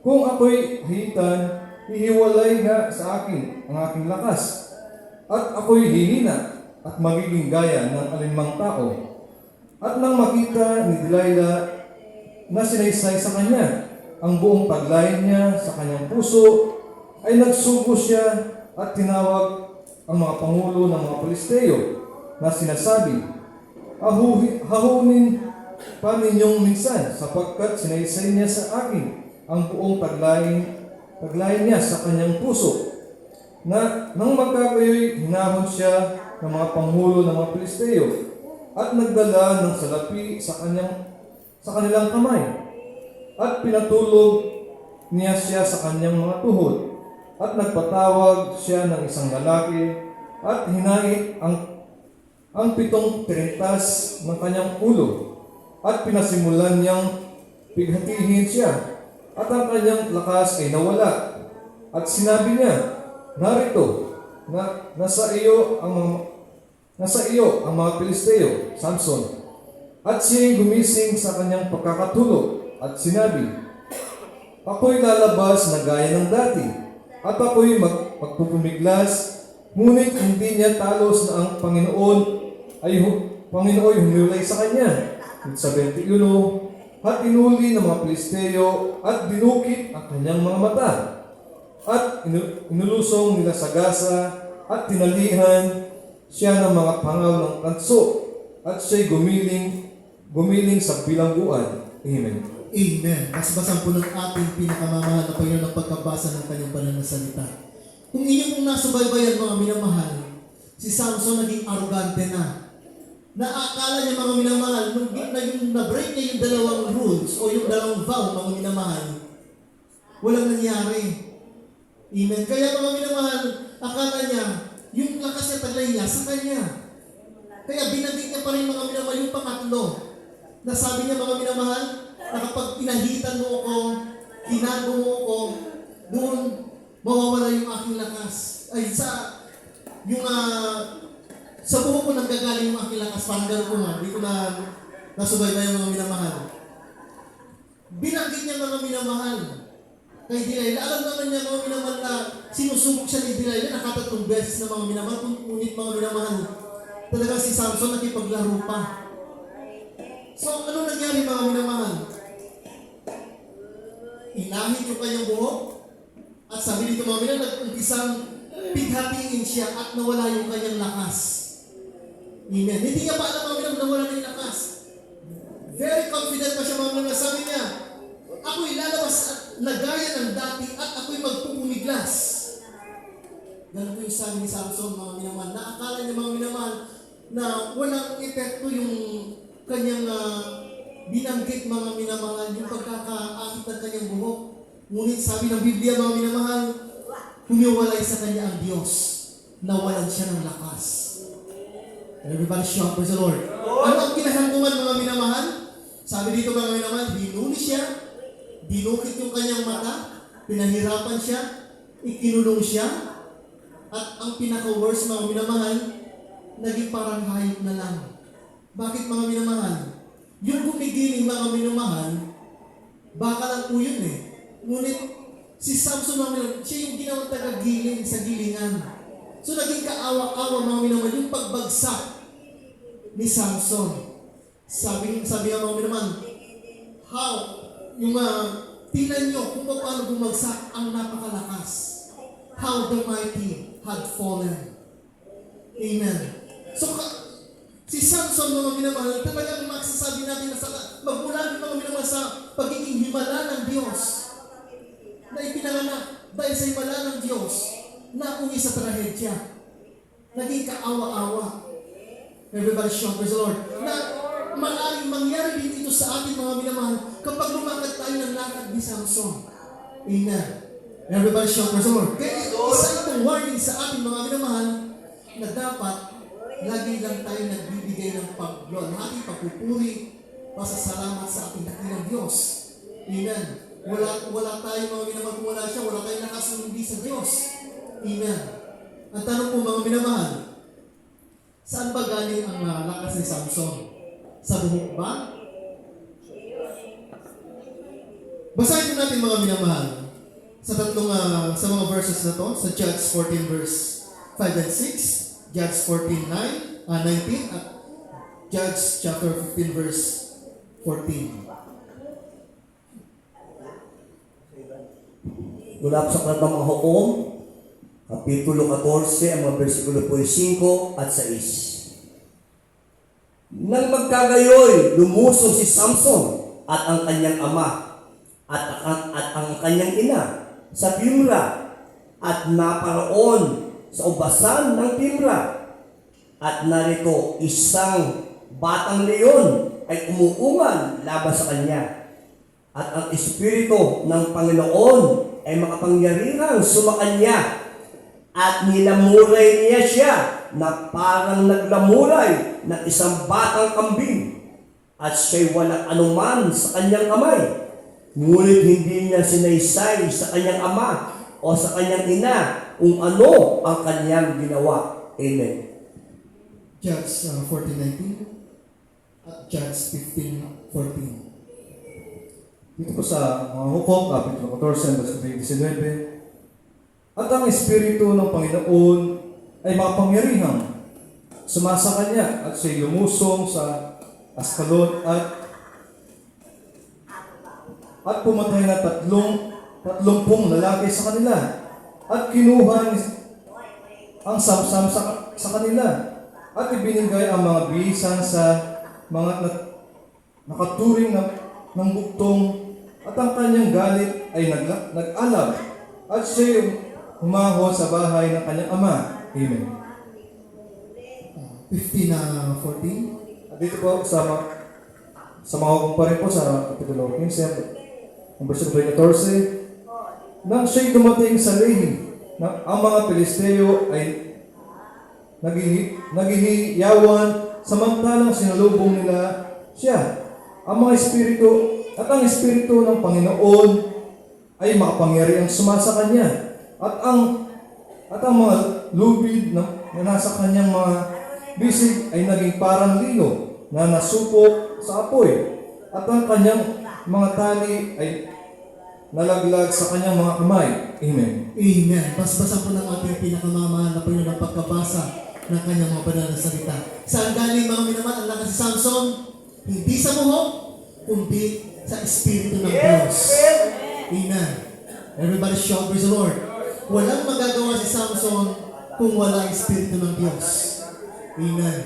Speaker 3: Kung ako'y hihitan, hihiwalay nga sa akin ang aking lakas, at ako'y hihina at magiging gaya ng alinmang tao. At nang makita ni Delilah na sinaysay sa kanya ang buong paglain niya sa kanyang puso, ay nagsugo siya at tinawag ang mga pangulo ng mga Palisteo na sinasabi, hahunin pa ninyong minsan sapagkat sinaysay niya sa akin ang buong paglain niya sa kanyang puso. Nang magkakayoy, hinahon siya ng mga pangulo ng mga Palisteo at nagdala ng salapi sa kanilang kamay. At pinatulog niya siya sa kanyang mga tuhod at nagpatawag siya ng isang lalaki at hinait ang 7 trintas ng kanyang ulo at pinasimulan niyang pighatihin siya at ang kanyang lakas ay nawala at sinabi niya, narito, nasa iyo ang mga Pilisteo, Samson. At siya'y gumising sa kanyang pagkakatulog at sinabi, ako'y lalabas na gaya ng dati, at ako'y magpupumiglas, ngunit hindi niya talos na ang Panginoon ay humiwalay sa kanya. Sa 21, at inuli ng mga Pilisteo at dinukit ang kanyang mga mata, at inulusong nila sa gasa at tinalihan siya ng mga pangaw ng tanso, at siya'y gumiling sa bilangguan. Amen.
Speaker 1: Amen. Basbasan po ng ating pinakamamahal na Panginoon ang pagkabasa ng kanyang banal na salita. Kung inyong pong nasubaybayan mga minamahal, si Samson naging arrogante na. Naakala niya mga minamahal, nung na-break niya yung dalawang rules o yung dalawang vow mga minamahal, walang nangyari. Amen. Kaya mga minamahal, akala niya, yung lakas niya taglay niya sa kanya. Kaya binagit niya pa rin mga minamahal yung pangatlo. Nasabi niya mga minamahal, na kapag pinahitan mo ako, hinago mo ako, doon mawawala yung aking lakas. Ay, sa buho ko nanggagaling yung aking lakas, parang gano'n ko nga, hindi ko na nasubaybay yung mga minamahal. Binanggit niya mga minamahal kay Delilah. Alam naman niya mga minamahal na sinusubok siya ni Delilah, nakatatlong beses na mga minamahal, ngunit mga minamahal, talagang si Samson nakipaglaro pa. So, ano nangyari mga minamahal? Inahit yung kanyang buhok at sabi dito mga minamahal, nag-umpisang pighatiin siya at nawala yung kanyang lakas. Amen. Hindi niya pa alam mga minamahal, nawala na yung lakas. Very confident pa siya mga minamahal. Sabi niya, ako'y lalabas at nagaya ng dati at ako'y magpupumiglas. Ganun po yung sabi ni Samson mga minamahal. Naakala niya mga minamahal na walang epekto yung kanyang binanggit mga minamahal, yung pagkakaakit ng kanyang buhok. Ngunit sabi ng Biblia mga minamahal, humiwalay sa kanya ang Diyos. Nawalan siya ng lakas. Everybody shout, praise the Lord. Ano ang kinahantungan mga minamahal? Sabi dito mga minamahal, binuli siya, dinukit yung kanyang mata, pinahirapan siya, ikinulong siya, at ang pinaka-worst mga minamahal, naging parang hayop na lang. Bakit mga minamahal? Yung gumigiling mga minamahal, baka lang po yun eh. Ngunit si Samson mga minamahal, siya yung ginawang tagagiling sa gilingan. So naging kaawa-awa mga minamahal, yung pagbagsak ni Samson. Sabi nga mga minamahal, how, yung tinan nyo kung paano bumagsak ang napakalakas. How the mighty had fallen. Amen. So, si Samson mga minamahal, talagang magsasabi natin na magmula din mga minamahal sa pagiging himala ng Diyos na ipinanganak dahil sa himala ng Diyos na uwi sa trahedya. Naging kaawa-awa. Everybody shout, praise the Lord. Na maaaring mangyari din ito sa ating mga minamahal kapag lumakad tayo ng lakad ni Samson. Amen. Everybody shout, praise the Lord. Kaya isa itong warning sa ating mga minamahal na dapat lagi lang tayo nagbibigay ng ng ating pagpupuri, pasasalamat sa ating dakilang Diyos. Amen. Wala tayo mga minamahal, kung wala siya, wala tayong nakasundi sa Diyos. Amen. Ang tanong po mga minamahal, saan ba galing ang lakas ni Samson? Sa buhok ba? Basahin po natin mga minamahal sa sa mga verses na to, sa Judges 14 verse 5 and 6, Judges 14, 19, at Judges chapter 15 verse 14.
Speaker 2: Mula po sa Aklat ng mga Hukom, Kapitulo 14, ang mga versikulo po 5 at 6. Nang magkagayoy, lumusong si Samson at ang kanyang ama at ang kanyang ina sa Timra at naparoon sa ubasan ng Timra. At narito, isang batang leon ay umuungan laban sa kanya. At ang Espiritu ng Panginoon ay makapangyarihang sumakanya at nilamuray niya siya na parang naglamuray ng isang batang kambing at siya'y walang anuman sa kanyang kamay. Ngunit hindi niya sinaysay sa kanyang ama o sa kanyang ina kung ano ang kanyang ginawa. Amen.
Speaker 1: Judges 14:19 at Judges 15:14.
Speaker 3: Dito po sa mga Hukom, Kapitulo 14, verse 19. At ang Espiritu ng Panginoon ay makapangyarihang sumasa kanya at siya'y lumusong sa Ascalon at pumatay na 30 lalaki sa kanila at kinuha ang samsam sa kanila at ibinigay ang mga bisan sa mga nakaturing ng bugtong at ang kanyang galit ay nag-alab at siya humahon sa bahay ng kanyang ama. Amen.
Speaker 1: 15:14.
Speaker 3: At dito po sa mga Hukom pa rin po sa Kapitulo 15, ang versikulo 14, nang siya'y dumating sa Lehi, ang mga Pilisteo ay naghihiyawan samantalang sinalubong nila siya. Ang Espiritu ng Panginoon ay makapangyarihang sumasa kanya at ang mga lubid na nasa kanyang mga bisig ay naging parang lino na nasupok sa apoy at ang kanyang mga tali ay nalaglag sa kanyang mga kamay. Amen.
Speaker 1: Amen. Basbasan po ng ating pinakamamahal na Panginoon ang pagkabasa ng kanyang mga banal na salita. Saan galing mga minamahal ang lakas si Samson? Hindi sa buhok, kundi sa Espiritu ng Diyos. Amen. Everybody shout, praise the Lord. Walang magagawa si Samson kung wala ang Espiritu ng Diyos. Amen.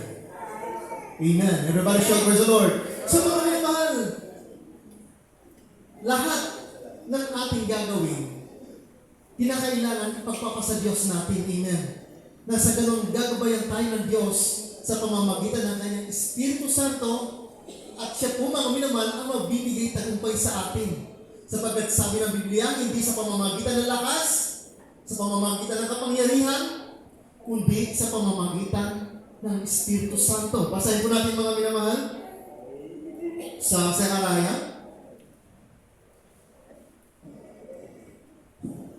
Speaker 1: Amen. Everybody shout, praise the Lord. So mga minamahal, lahat ng ating gagawin, kinakailangan ipagpapasa Diyos natin. Amen. Na sa ganun gagabayan tayo ng Diyos sa pamamagitan ng kanyang Espiritu Santo at siya po mga minamahal ang magbibigay tagumpay sa atin. Sapagkat sabi ng Biblia, hindi sa pamamagitan ng lakas, sa pamamagitan ng kapangyarihan, kundi sa pamamagitan ng Espiritu Santo. Basahin po natin mga minamahal sa Zechariah.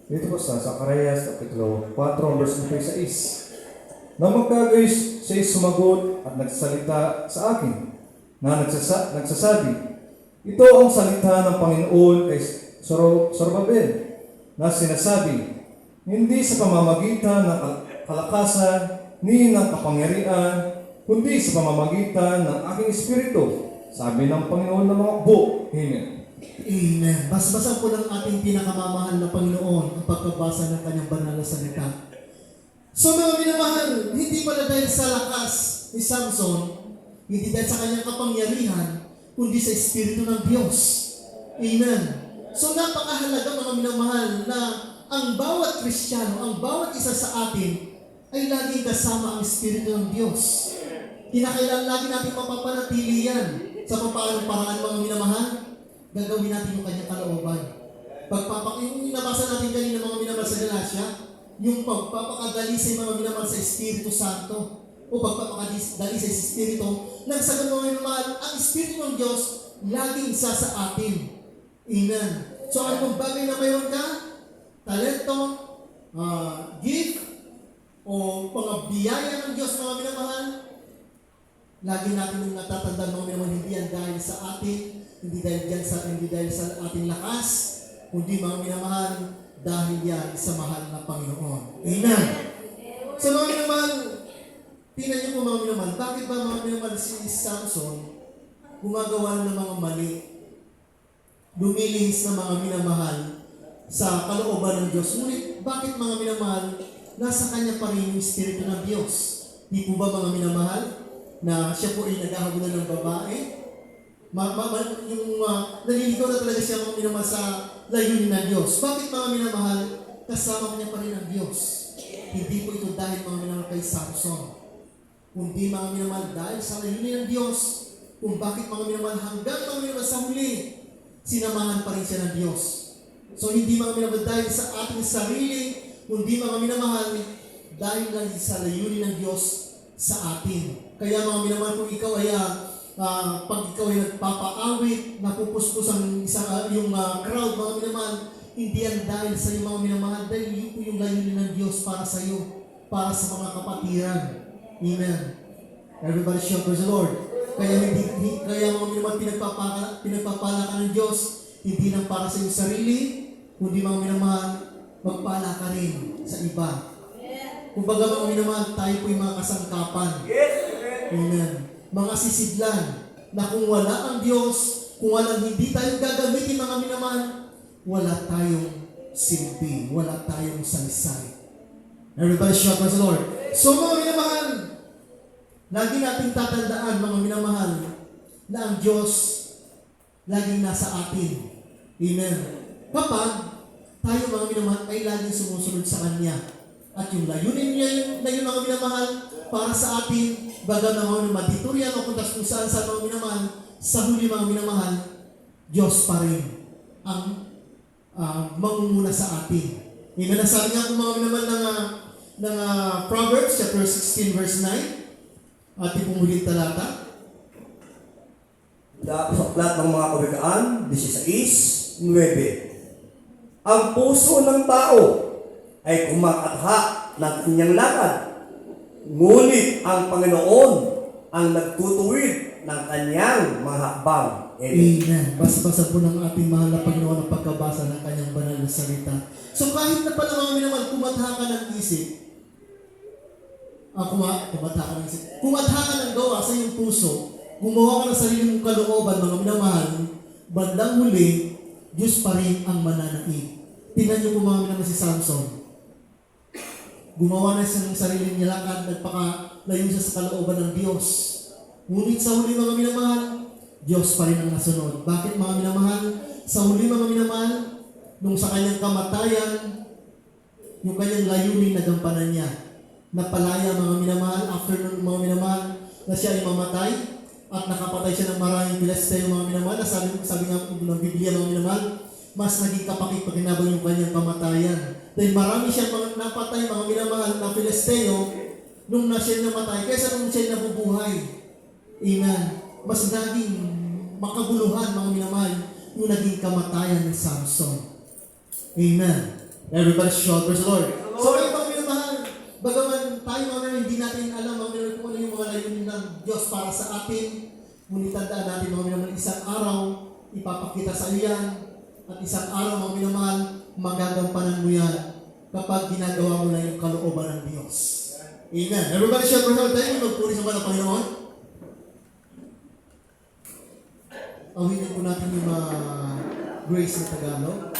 Speaker 3: Dito po sa Zacarias, Kapitulo 4, verse 6. Nang magkagayoy siya'y sumagot at nagsalita sa akin, na nagsasabi, ito ang salita ng Panginoon kay Zorobabel, na sinasabi, hindi sa pamamagitan ng kalakasan ni ng kapangyarihan, kundi sa pamamagitan ng aking Espiritu, sabi ng Panginoon ng mga hukbo. Amen.
Speaker 1: Amen. Basbasan po ng ating pinakamamahal na Panginoon ang pagkabasa ng kanyang banal na salita. So mga minamahal, hindi pala dahil sa lakas ni Samson, hindi dahil sa kanyang kapangyarihan, kundi sa Espiritu ng Diyos. Amen. So napakahalaga mga minamahal na ang bawat Kristiyano, ang bawat isa sa atin ay laging kasama ang Espiritu ng Diyos. Kinakailangan lagi natin mapapanatili yan sa papaanong paraan mga minamahal. Gagawin natin yung kanyang kalooban. Yung nabasa natin kanina mga minamahal sa Galatia, yung pagpapakadali sa mga minamahal sa Espiritu Santo. o pagpapadali sa Espiritu, nang sa ganun naman, ang Espiritu ng Diyos laging isa sa atin. Amen. So, anong bagay na mayroon ka? Talento, gift, o mga biyaya ng Diyos, mga minamahal, lagi natin yung natatandaan, mga minamahal, hindi yan dahil sa atin, hindi dahil sa ating lakas, kundi mga minamahal, dahil yan sa mahal na Panginoon. Amen. So mga minamahal, tingnan niyo po mga minamahal, bakit ba mga minamahal si Samson gumagawa ng mga mali, lumilihis na mga minamahal sa kalooban ng Diyos? Ngunit bakit mga minamahal, nasa kanya pa rin yung Espiritu ng Diyos? Di po ba mga minamahal, na siya po ay naghahabulan ng babae? Naliligaw na talaga siya mga minamahal sa layunin ng Diyos. Bakit mga minamahal, kasama niya pa rin ang Diyos? Hindi po ito dahil mga minamahal kay Samson, kundi mga minamahal dahil sa layunin ng Diyos, kung bakit mga minamahal hanggang mga minamahal sa huli, sinamahan pa rin siya ng Diyos. So hindi mga minamahal dahil sa ating sarili, kundi mga minamahal dahil lang sa layunin ng Diyos sa atin. Kaya mga minamahal, kung ikaw ay pag ikaw ay nagpapaawit, napupuspos ang yung crowd, mga minamahal, hindi yan dahil sa iyo mga minamahal, dahil yun po yung layunin ng Diyos para sa iyo, para sa mga kapatiran. Amen. Everybody shout praise the Lord. Kaya mga minamahal, pinagpapala ka ng Diyos, hindi lang para sa iyong sarili, kundi mga minamahal, magpala ka rin sa iba. Kumbaga mga minamahal, tayo po yung mga kasangkapan. Amen. Mga sisidlan, na kung wala ang Diyos, kung walang hindi tayo gagamitin mga minamahal, wala tayong silbi, wala tayong salisay. Everybody shout praise the Lord. So mga minamahal, lagi nating tatandaan mga minamahal, na ang Diyos laging nasa atin. Amen. Kapag tayo mga minamahal ay laging sumusunod sa Kanya, at yung layunin niya na yun mga minamahal para sa atin, baga na mga matiturian o kung saan sa mga minamahal, sa huli mga minamahal, Diyos pa rin ang mangunguna sa atin. Amen. Nasabi nga kung mga minamahal ng Proverbs chapter 16 verse 9, ating pong huling talata.
Speaker 2: Sa aklat ng mga kawikaan, 16:9. Ang puso ng tao ay kumakatha ng kanyang lakad, ngunit ang Panginoon ang nagtutuwid ng kanyang mga hakbang.
Speaker 1: Amen. Basa-basa po ng ating mahal na Panginoon ang pagkabasa ng kanyang banal na salita. So kahit na pala mga minamahal, kumatha ka ng isip, kumatha ka ng gawa sa iyong puso, gumawa ka ng sarili mong kalooban, mga minamahal, bandang huli, Diyos pa rin ang mananaig. Tingnan niyo po mga minamahal si Samson. Gumawa na siya ng sarili niya lakad, nagpakalayo siya sa kalooban ng Diyos. Ngunit sa huli mga minamahal, Diyos pa rin ang nasunod. Bakit mga minamahal? Sa huli mga minamahal, nung sa kanyang kamatayan, yung kanyang layunin nagampanan niya. Napalaya mga minamahal, after ng mga minamahal, na siya ay mamatay, at nakapatay siya ng maraming Pilisteo mga minamahal. Sabi nga ng Biblia mga minamahal, mas naging kapakit-pakinabang yung kanyang kamatayan. Dahil marami siyang mga napatay, mga minamahal na Pilisteo, nung na siya namatay, kaysa nung siya nabubuhay. Amen. Mas naging makaguluhan, mga minamahal, yung naging kamatayan ni Samson. Amen. Everybody shout, praise the Lord. So kayo mga minamahal, bagaman tayo mga minamahal, hindi natin alam mga minamahal kung ano yung mga layunin ng Diyos para sa atin, ngunit tandaan natin mga minamahal, isang araw, ipapakita sa iyo yan, at isang araw mga minamahal, magagampanan mo yan kapag ginagawa mo na yung kalooban ng Diyos. Amen. Everybody shout, praise the Lord. Tayo magpuri sa mga Panginoon. Awitin po natin yung grace na Tagalog.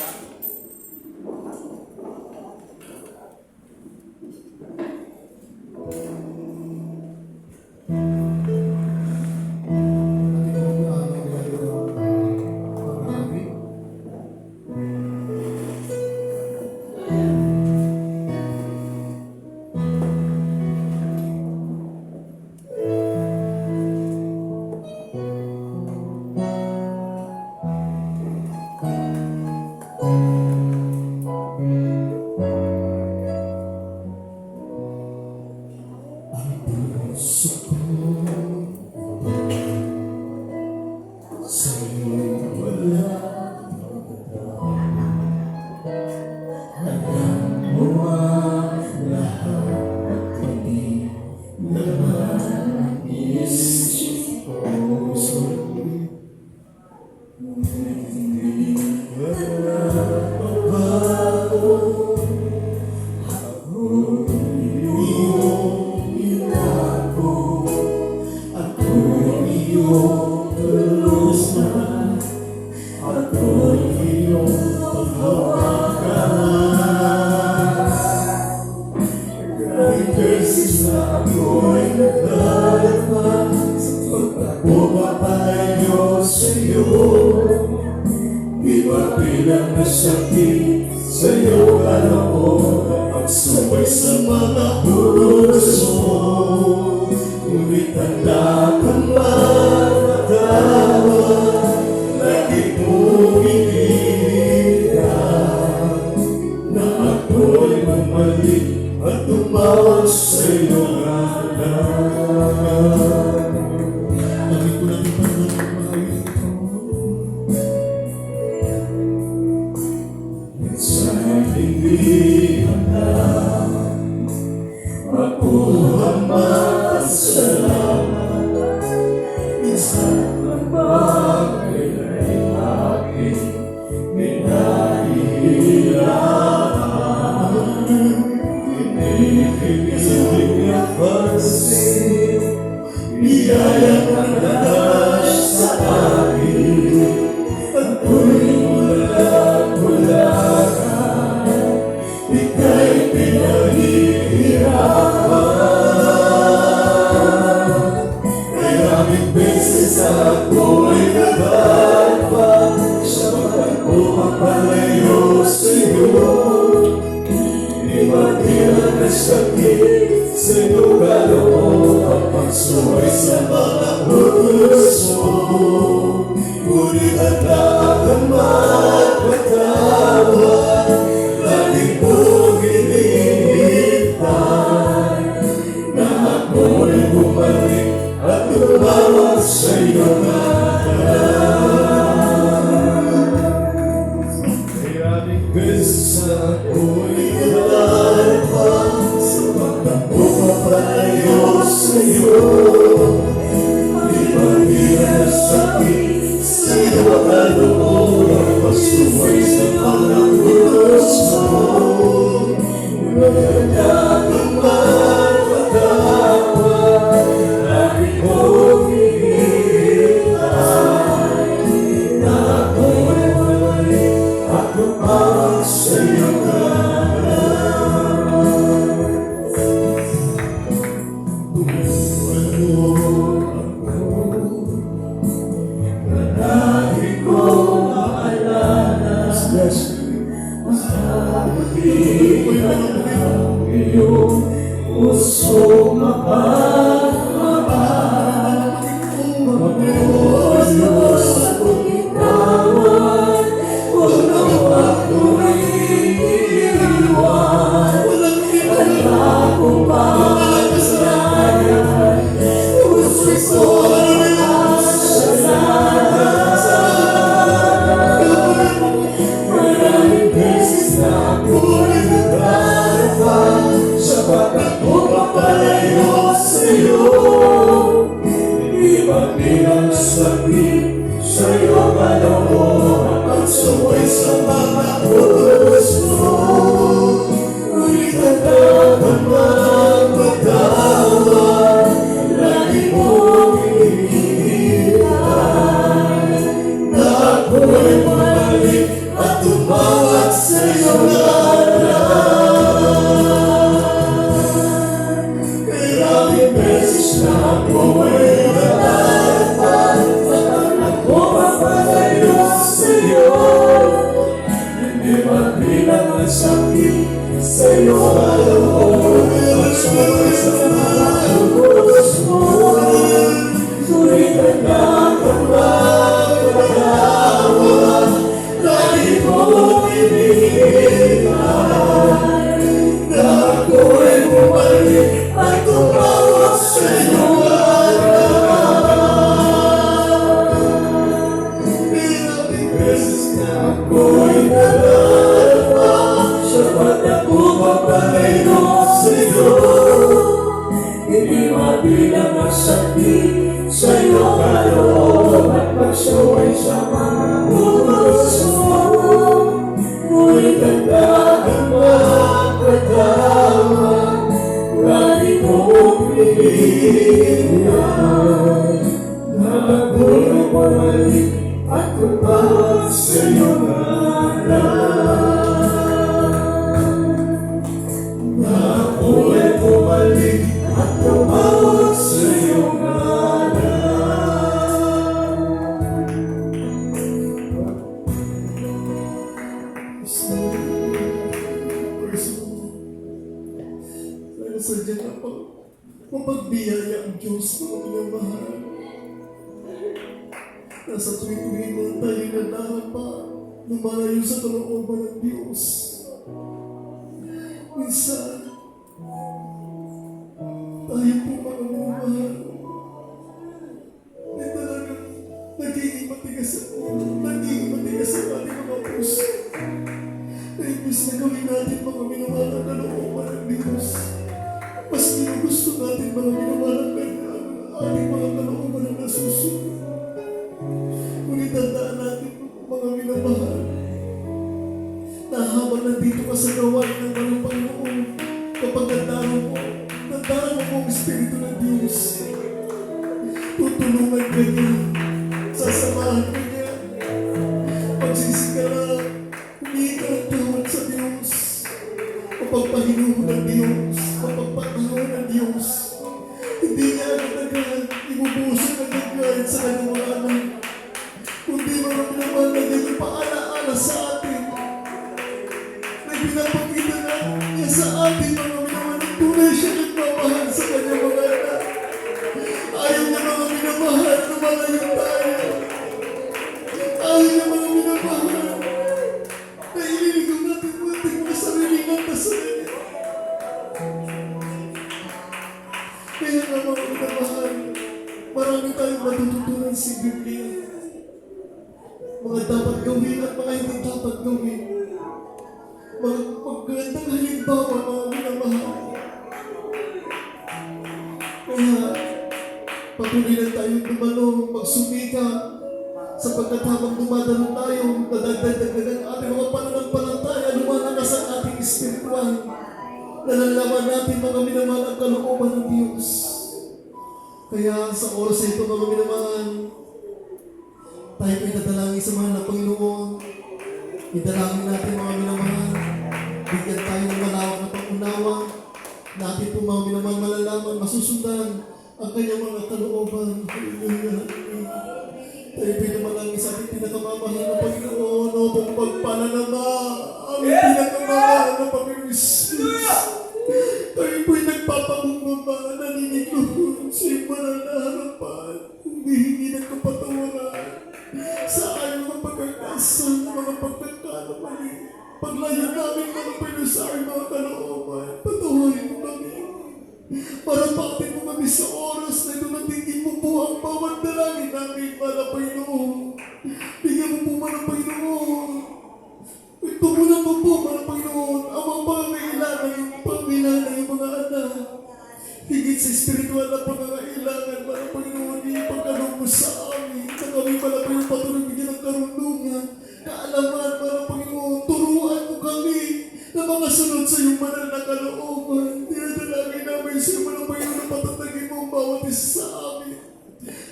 Speaker 1: mo ang lahat, pati laman ng isip ko. Pumapayo sa'yo, iba't bilang nasakit sa'yo, alam mo, pagsubay sa mga puso mo. Ngunit handa kang magpatawa, lagi mong iniiyak, na ako'y bumalik at tumawag sa iyong anak. Lagi ko lang ipagmamahalin ko. Minsan hindi handa makuha masalamat. Minsan ang bagay ay aking minahihirapan. Hindi ang pansin, biyaya kang danas sa akin. Ako'y mulag-mulagan, ika'y pinaghihirapan. Maraming beses ako'y nagalpa sa pagpapalayo sa'yo. Iba't bilang nasakit sa'yo, kaloob ang pagsuway sa mga puso. Ngunit handa kang magpatawad, lagi mong hinihintay, na ako'y bumalik at tumawag sa iyong anak. Maraming beses ako'y nagalpa sa pagpapalayo sa'yo. Iba't bilang nasakit sa'yo, kaloob ang pagsuway sa mga puso. Ngunit handa kang magpatawad, lagi kong hinihintay, na ako'y bumalik at tumawag sa iyong puso mapagmamahal, magpulos sa pagkitawan, walang ako'y iiwan, walang akong pagkasalanan, puso'y sobrang kasalanan. Maraming beses na ako'y nagalpa sa pagpapalayo sa'yo. Iba't bilang sakit sa'yo, kaloob ang pagsuway sa mga puso. Ngunit handa kang magpatawad, lagi mong hinihintay, na ako'y bumalik at tumawag sa iyong anak. Maraming beses na ako'y nagalpa sa pagpapalayo sa'yo. Iba't bilang nasakit sa'yo, kaloob ang pagsuway sa mga puso. Ngunit handa kang magpatawad, lagi mong hinihintay, na ako'y bumalik at tumawag sa iyong anak. Maraming beses na ako'y nagalpa sa pagpapalayo
Speaker 4: loob at pagsaway sa mga utos mo. Ngunit tandaan magkadama, lagi kong pinigilan na ako'y bumalik at tumawag sa iyong ngalan. Na ako'y bumalik at tumawag sa iyong ngalan.
Speaker 1: Dahil sadya na po, mapagbiyaya ang Diyos ng minamahal. Nasa tuwing-tuwing tayo nadahapa, lumalayo sa kalooban ng Diyos. Minsan, tayo po mga minamahal, ay talagang nagiging matigas ang ating mga puso. Na imbis na gawin natin mga minamahal ang kalooban ng Diyos, mas ginugusto natin mga minamahal ang ating mga kalooban ang nasusunod. Ngunit tandaan natin mga minamahal na habang nandito ka sa gawain ng mga Panginoon, kapag nandaro mo ang Espiritu ng Diyos, tutulungan ka niya, sasamahan ka niya, magsisig ka na, humingi ka ng tawad sa Diyos, mapagpahinuho ng Diyos, mapagpatawa ng Diyos. Hindi niya agad-agad ibubusan ng nagkain sa kanyang mga anak, kundi mga minamahal na ganyan paalaala sa atin, na pinapakita na niya sa atin mga minamahal na tunay siya nagmamahal sa kanyang mga anak. Ayaw niya mga minamahal na malayo tayo. Ayaw niya mga minamahal na ililigong natin ang ating mga sariling atas sa kanya. Kaya nga mga minamahal, marami tayong matututunan sa Biblia. Mga dapat gawin at mga hindi dapat gawin. Mga magandang halimbawa, mga minamahal. Kaya, patuloy lang tayong dumalo, magsumika, sapagkat habang dumadalo tayo, nadagdag ang ating mga pananampalataya, lumalakas ang ating espiritual. Nalalaman natin mga minamahal ang kalooban ng Diyos. Kaya sa oras na ito mga minamahal, tayo ay dadalangin sa mahal na Panginoon. Idalangin natin mga minamahal. Bigyan tayo ng malawak na pangunawa. Natin po mga minamahal malalaman, masusundan ang kanyang mga kalooban. Hallelujah. Tayo po namalangin sa ating pinakamamahal na Panginoon. O pong pagpalanama. Ang pinakamamahal na Panginoon Jesus. Tayo po'y nagpapabumbaba, naninigluhon sa iyong banal na harapan. Humihingi ng kapatawaran sa ayaw ng pagkakasan, mga pagkakamali. Paglayo namin mga Panginoon sa aming mga kalooban, patawarin mo kami. Parapatin mo kami sa oras na ito na tingin mo po ang bawat dalangin namin, mga Panginoon. Bigyan mo po, mga Panginoon. Tumunan mo po, mga Panginoon, ang mga pangangailangan, yung pangailangan ng mga anak. Higit sa espiritual na pangangailangan, mga Panginoon, ipagkalong mo sa amin. Sa kami, mga Panginoon, patuloy bigyan ng karunungan, kaalaman, mga Panginoon, turuan mo kami na mga sunod sa iyong banal na kalooban. Dinadalangin namin sa iyo, mga Panginoon, na patatagin mo ang bawat isa sa amin.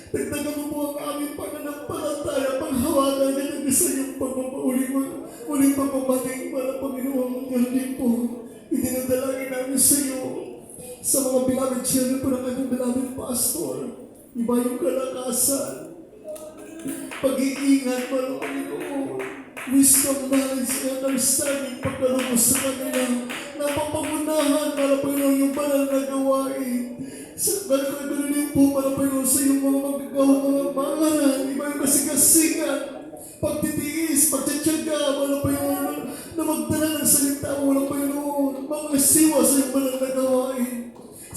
Speaker 1: Dagdagan mo po ang aming pananampalataya, panghawagan na namin sa iyong muling pagbabating para Panginoon. Ganun din po, idinadalangin namin sa iyo sa mga beloved children po ng ating beloved pastor. Iba yung kalakasan, pag-iingat, para Panginoon, wisdom, knowledge, and understanding, pagkalubos sa kanila, napapangunahan para Panginoon yung banal na gawain. Sa gano'n din po para Panginoon sa iyong mga magagawang mga pangalan, iba yung kasigasigan, pagtitiis, pagtsatsaga, wala pa yun, na magdala ng salita, wala pa yun, mga siwa sa iyong banal na gawain.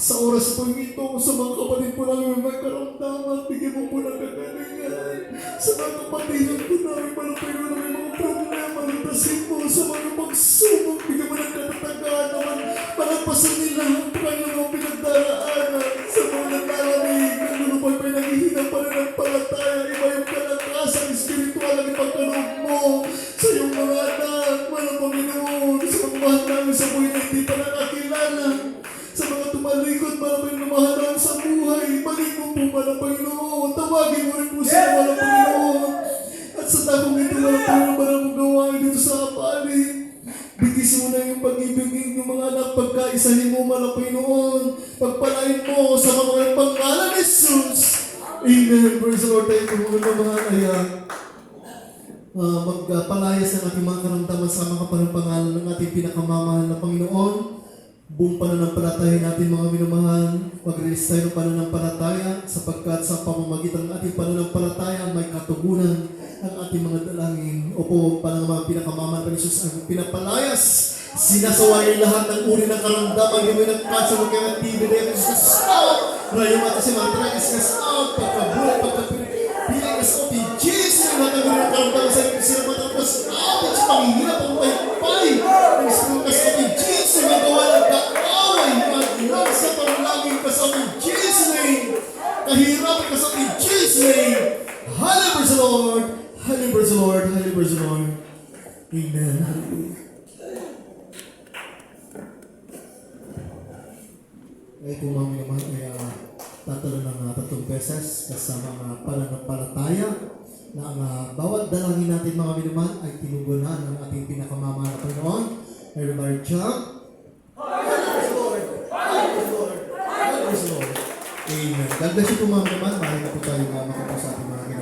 Speaker 1: Sa oras po ito, sa mga kapatid po namin may karamdaman, bigyan mo po ng kagalingan. Sa mga kapatidan po namin, wala pa yun, may mga problema, lutasin mo sa mga pagsubok, bigyan mo ng katatagaan naman, malagpasan nila ang kanyang mga pinagdaraanan sa mga nalalamig, ang lulupay pa naghihina pa rin ang palataya. ang ipagkaloob mo sa iyong mga anak, mga Panginoon, sa mga mahal namin sa buhay na hindi pa nakakilala, sa mga tumalikod, maraming lumahanan sa buhay, balik mo po, mga Panginoon, tawagin mo rin po sila, mga Panginoon, at sa takong ito, mga Panginoon, maraming gawain dito sa kapali. Bigis mo na yung pag-ibig ng mga anak, pagkaisahin mo, mga Panginoon, pagpalain mo sa mga pangalan ni Jesus. Amen. Praise the Lord. Tayo po mga mahal ay magpalayas ng ating mga karamdaman sa mga pangalan ng ating pinakamamahal na Panginoon. Buong pananampalataya natin mga minamahal, mag-release tayo ng pananampalataya sapagkat sa pamamagitan ng ating pananampalataya may katugunan ang ating mga dalangin. Opo, parang mga pinakamamahal pa ni Jesus ang pinapalayas. Sinasaway lahat ng uri ng karamdaman, gawin ng kansa mo kaya tibig na yung Jesus out. Raya mata si mga tragis kas out, pagkabulat, pagkapiling kas out, in Jesus, lahat ng uri ng karamdaman sa iyo, sila matapos out, at sa panghihirap ang paypay. Ang Espiritu kas out, in Jesus, magawa ng kaaway, maglang sa panglangin kas out, in Jesus name. Kahirapan kas out, in Jesus name. Hallelujah, praise the Lord. Hallelujah, praise the Lord. Hallelujah, praise the Lord. Amen. Hallelujah. Ay kung mga naman ay tatalo ng 3 beses kasama mga pananampalataya na ang bawat dalangin natin mga minuman ay tinugunan ng ating pinakamamahal na Panginoon. Everybody jump. Hallelujah, Lord. Hallelujah, Lord. Hallelujah, Lord. Amen. God bless you po mga minuman. Maraming na po tayo makapos sa ating mga ginawa.